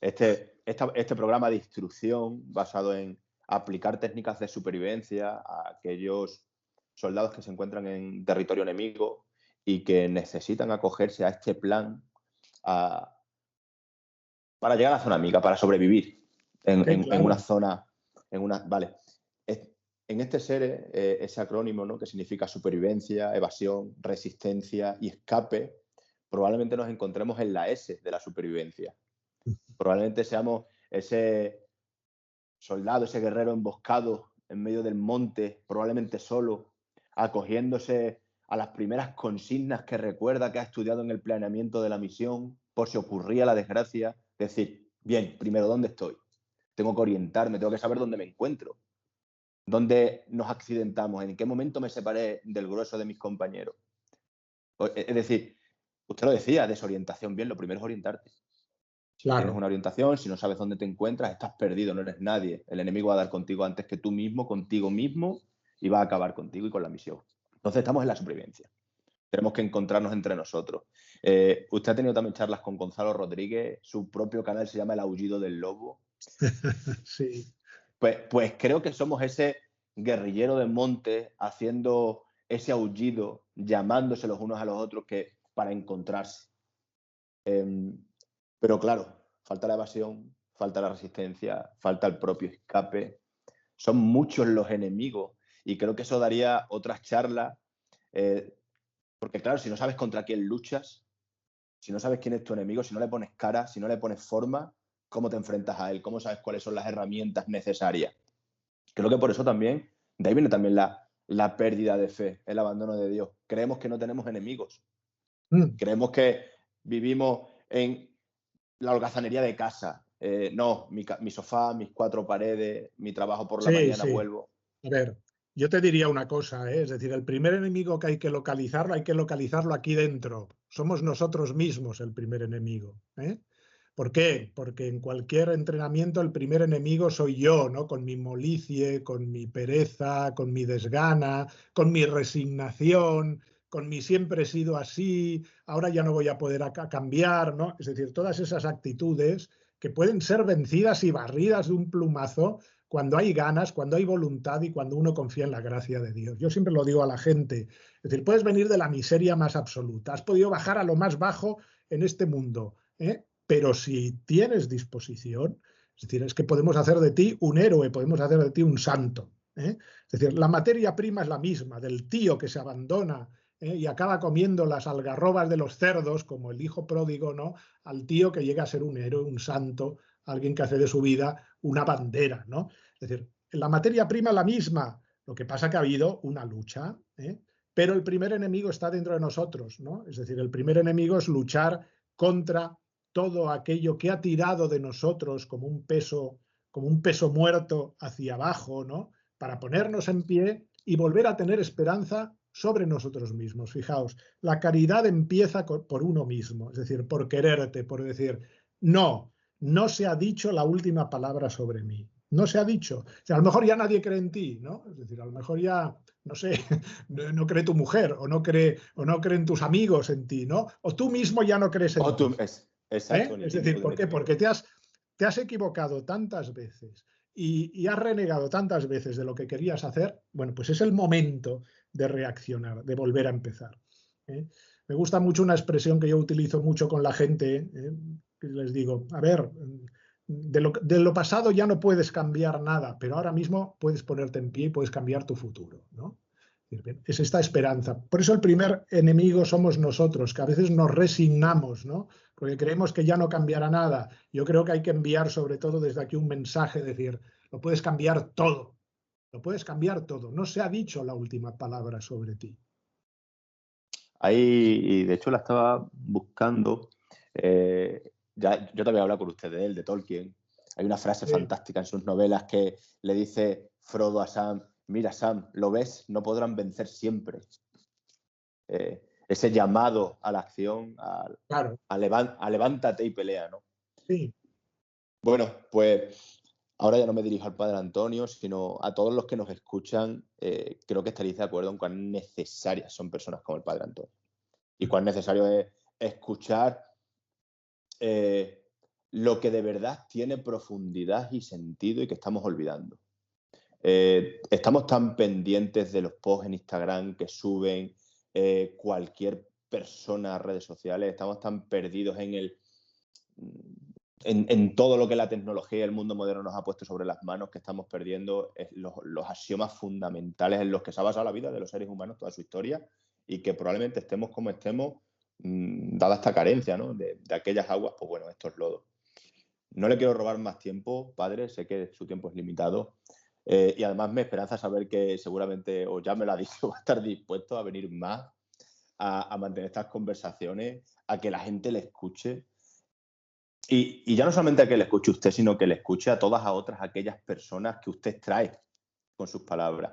Este programa de instrucción basado en aplicar técnicas de supervivencia a aquellos soldados que se encuentran en territorio enemigo y que necesitan acogerse a este plan para llegar a la zona amiga, para sobrevivir en una zona. Vale. En este SERE, ese acrónimo, ¿no?, que significa supervivencia, evasión, resistencia y escape, probablemente nos encontremos en la S de la supervivencia. Probablemente seamos ese soldado, ese guerrero emboscado en medio del monte, probablemente solo, acogiéndose a las primeras consignas que recuerda que ha estudiado en el planeamiento de la misión, por si ocurría la desgracia. Decir, bien, primero, ¿dónde estoy? Tengo que orientarme, tengo que saber dónde me encuentro, dónde nos accidentamos, en qué momento me separé del grueso de mis compañeros. Es decir, usted lo decía, desorientación. Bien, lo primero es orientarte. Claro. Tienes una orientación, si no sabes dónde te encuentras, estás perdido, no eres nadie. El enemigo va a dar contigo antes que tú mismo, contigo mismo, y va a acabar contigo y con la misión. Entonces estamos en la supervivencia. Tenemos que encontrarnos entre nosotros. Usted ha tenido también charlas con Gonzalo Rodríguez, su propio canal se llama El Aullido del Lobo. Sí. Pues creo que somos ese guerrillero de monte haciendo ese aullido, llamándose los unos a los otros que para encontrarse. Pero claro, falta la evasión, falta la resistencia, falta el propio escape. Son muchos los enemigos y creo que eso daría otras charlas, porque claro, si no sabes contra quién luchas, si no sabes quién es tu enemigo, si no le pones cara, si no le pones forma, ¿cómo te enfrentas a él? ¿Cómo sabes cuáles son las herramientas necesarias? Creo que por eso también, de ahí viene también la pérdida de fe, el abandono de Dios. Creemos que no tenemos enemigos. Creemos que vivimos en la holgazanería de casa. No, mi sofá, mis 4 paredes, mi trabajo por la mañana, Sí. vuelvo. A ver, yo te diría una cosa, es decir, el primer enemigo que hay que localizarlo aquí dentro. Somos nosotros mismos el primer enemigo. ¿Por qué? Porque en cualquier entrenamiento el primer enemigo soy yo, ¿no? Con mi molicie, con mi pereza, con mi desgana, con mi resignación, con mi siempre he sido así, ahora ya no voy a poder cambiar, ¿no? Es decir, todas esas actitudes que pueden ser vencidas y barridas de un plumazo cuando hay ganas, cuando hay voluntad y cuando uno confía en la gracia de Dios. Yo siempre lo digo a la gente, es decir, puedes venir de la miseria más absoluta, has podido bajar a lo más bajo en este mundo, pero si tienes disposición, es decir, es que podemos hacer de ti un héroe, podemos hacer de ti un santo. Es decir, la materia prima es la misma, del tío que se abandona y acaba comiendo las algarrobas de los cerdos, como el hijo pródigo, ¿no? Al tío que llega a ser un héroe, un santo, alguien que hace de su vida una bandera, ¿no? Es decir, la materia prima es la misma, lo que pasa que ha habido una lucha, pero el primer enemigo está dentro de nosotros, ¿no? Es decir, el primer enemigo es luchar contra todo aquello que ha tirado de nosotros como un peso muerto hacia abajo, ¿no? Para ponernos en pie y volver a tener esperanza sobre nosotros mismos. Fijaos, la caridad empieza por uno mismo, es decir, por quererte, por decir, no, no se ha dicho la última palabra sobre mí. No se ha dicho. O sea, a lo mejor ya nadie cree en ti, ¿no? Es decir, a lo mejor ya, no sé, no cree tu mujer o no creen tus amigos en ti, ¿no? O tú mismo ya no crees en ti. Exacto, Es decir, ¿por qué? Porque te has equivocado tantas veces y has renegado tantas veces de lo que querías hacer. Bueno, pues es el momento de reaccionar, de volver a empezar. Me gusta mucho una expresión que yo utilizo mucho con la gente, que les digo, a ver, de lo pasado ya no puedes cambiar nada, pero ahora mismo puedes ponerte en pie y puedes cambiar tu futuro, ¿no? Es esta esperanza. Por eso el primer enemigo somos nosotros, que a veces nos resignamos, ¿no? Porque creemos que ya no cambiará nada. Yo creo que hay que enviar sobre todo desde aquí un mensaje, decir, lo puedes cambiar todo, lo puedes cambiar todo. No se ha dicho la última palabra sobre ti. Ahí, y de hecho la estaba buscando, yo te había hablado con usted de él, de Tolkien. Hay una frase fantástica en sus novelas que le dice Frodo a Sam, mira Sam, ¿lo ves? No podrán vencer siempre. Ese llamado a la acción, Claro. a levántate y pelea, ¿no? Sí. Bueno, pues ahora ya no me dirijo al padre Antonio, sino a todos los que nos escuchan. Creo que estaréis de acuerdo en cuán necesarias son personas como el padre Antonio y cuán necesario es escuchar lo que de verdad tiene profundidad y sentido y que estamos olvidando. Estamos tan pendientes de los posts en Instagram que suben cualquier persona a redes sociales, estamos tan perdidos en todo lo que la tecnología y el mundo moderno nos ha puesto sobre las manos que estamos perdiendo los axiomas fundamentales en los que se ha basado la vida de los seres humanos, toda su historia, y que probablemente estemos como estemos, dada esta carencia, ¿no? de aquellas aguas, pues bueno, estos lodos. No le quiero robar más tiempo, padre, sé que su tiempo es limitado. Y además me esperanza saber que seguramente, o ya me lo ha dicho, va a estar dispuesto a venir más a mantener estas conversaciones, a que la gente le escuche. Y ya no solamente a que le escuche usted, sino que le escuche a todas a otras aquellas personas que usted trae con sus palabras.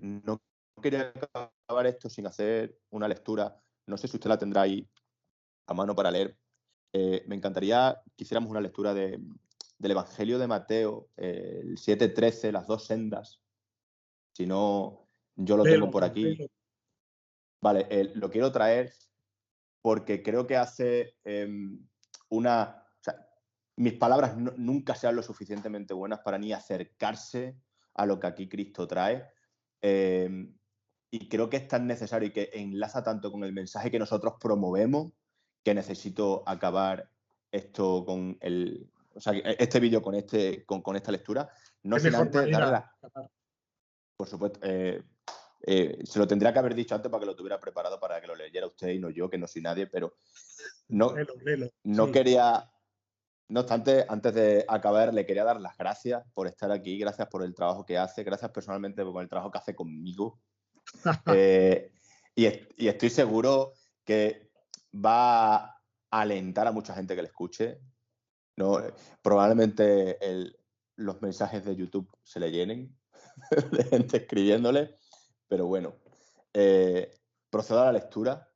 No quería acabar esto sin hacer una lectura. No sé si usted la tendrá ahí a mano para leer. Me encantaría que hiciéramos una lectura del Evangelio de Mateo, el 7:13, las dos sendas. Si no, yo lo tengo por aquí. Vale, lo quiero traer porque creo que hace o sea, mis palabras nunca sean lo suficientemente buenas para ni acercarse a lo que aquí Cristo trae. y creo que es tan necesario y que enlaza tanto con el mensaje que nosotros promovemos que necesito acabar esto con este vídeo con esta lectura, no Qué sin mejor antes darle manera. por supuesto, se lo tendría que haber dicho antes para que lo tuviera preparado para que lo leyera usted y no yo, que no soy nadie, pero no, Léelo, no sí. quería. No obstante, antes de acabar, le quería dar las gracias por estar aquí, gracias por el trabajo que hace, gracias personalmente por el trabajo que hace conmigo. Y estoy seguro que va a alentar a mucha gente que le escuche. ¿No? Probablemente los mensajes de YouTube se le llenen de gente escribiéndole, pero bueno, procedo a la lectura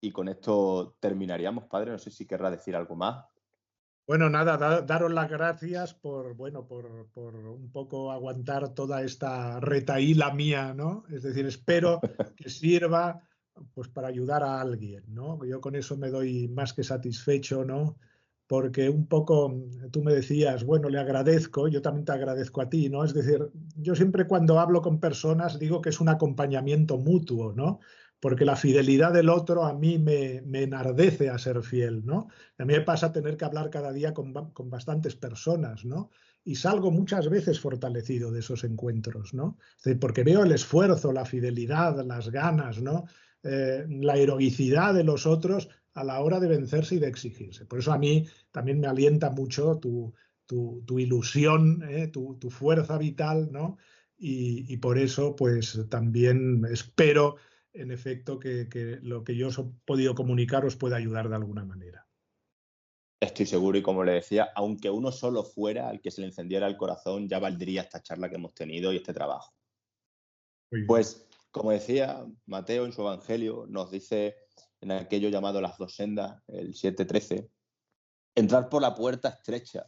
y con esto terminaríamos, padre. No sé si querrá decir algo más. Bueno, nada, daros las gracias por, bueno, por un poco aguantar toda esta retahíla mía, ¿no? Es decir, espero que sirva pues para ayudar a alguien, ¿no? Yo con eso me doy más que satisfecho, ¿no? Porque un poco tú me decías, bueno, le agradezco, yo también te agradezco a ti, ¿no? Es decir, yo siempre cuando hablo con personas digo que es un acompañamiento mutuo, ¿no? Porque la fidelidad del otro a mí me enardece a ser fiel, ¿no? A mí me pasa tener que hablar cada día con bastantes personas, ¿no? Y salgo muchas veces fortalecido de esos encuentros, ¿no? Es decir, porque veo el esfuerzo, la fidelidad, las ganas, ¿no? La heroicidad de los otros a la hora de vencerse y de exigirse. Por eso a mí también me alienta mucho tu ilusión, tu fuerza vital, ¿no? Y por eso, pues también espero, en efecto, que lo que yo os he podido comunicar os pueda ayudar de alguna manera. Estoy seguro y como le decía, aunque uno solo fuera al que se le encendiera el corazón, ya valdría esta charla que hemos tenido y este trabajo. Muy bien. Pues, como decía Mateo en su Evangelio, nos dice en aquello llamado las dos sendas, el 7:13, entrar por la puerta estrecha,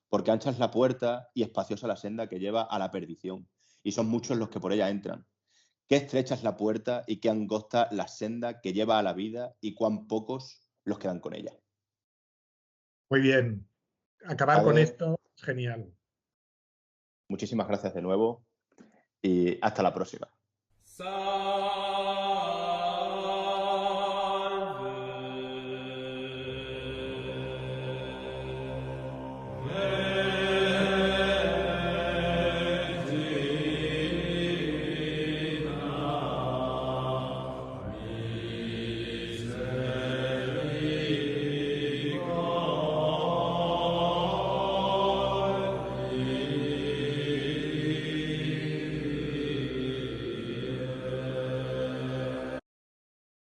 porque ancha es la puerta y espaciosa la senda que lleva a la perdición, y son muchos los que por ella entran. Qué estrecha es la puerta y qué angosta la senda que lleva a la vida y cuán pocos los que dan con ella. Muy bien. Acabar con Padre, esto es genial. muchísimas gracias de nuevo y hasta la próxima.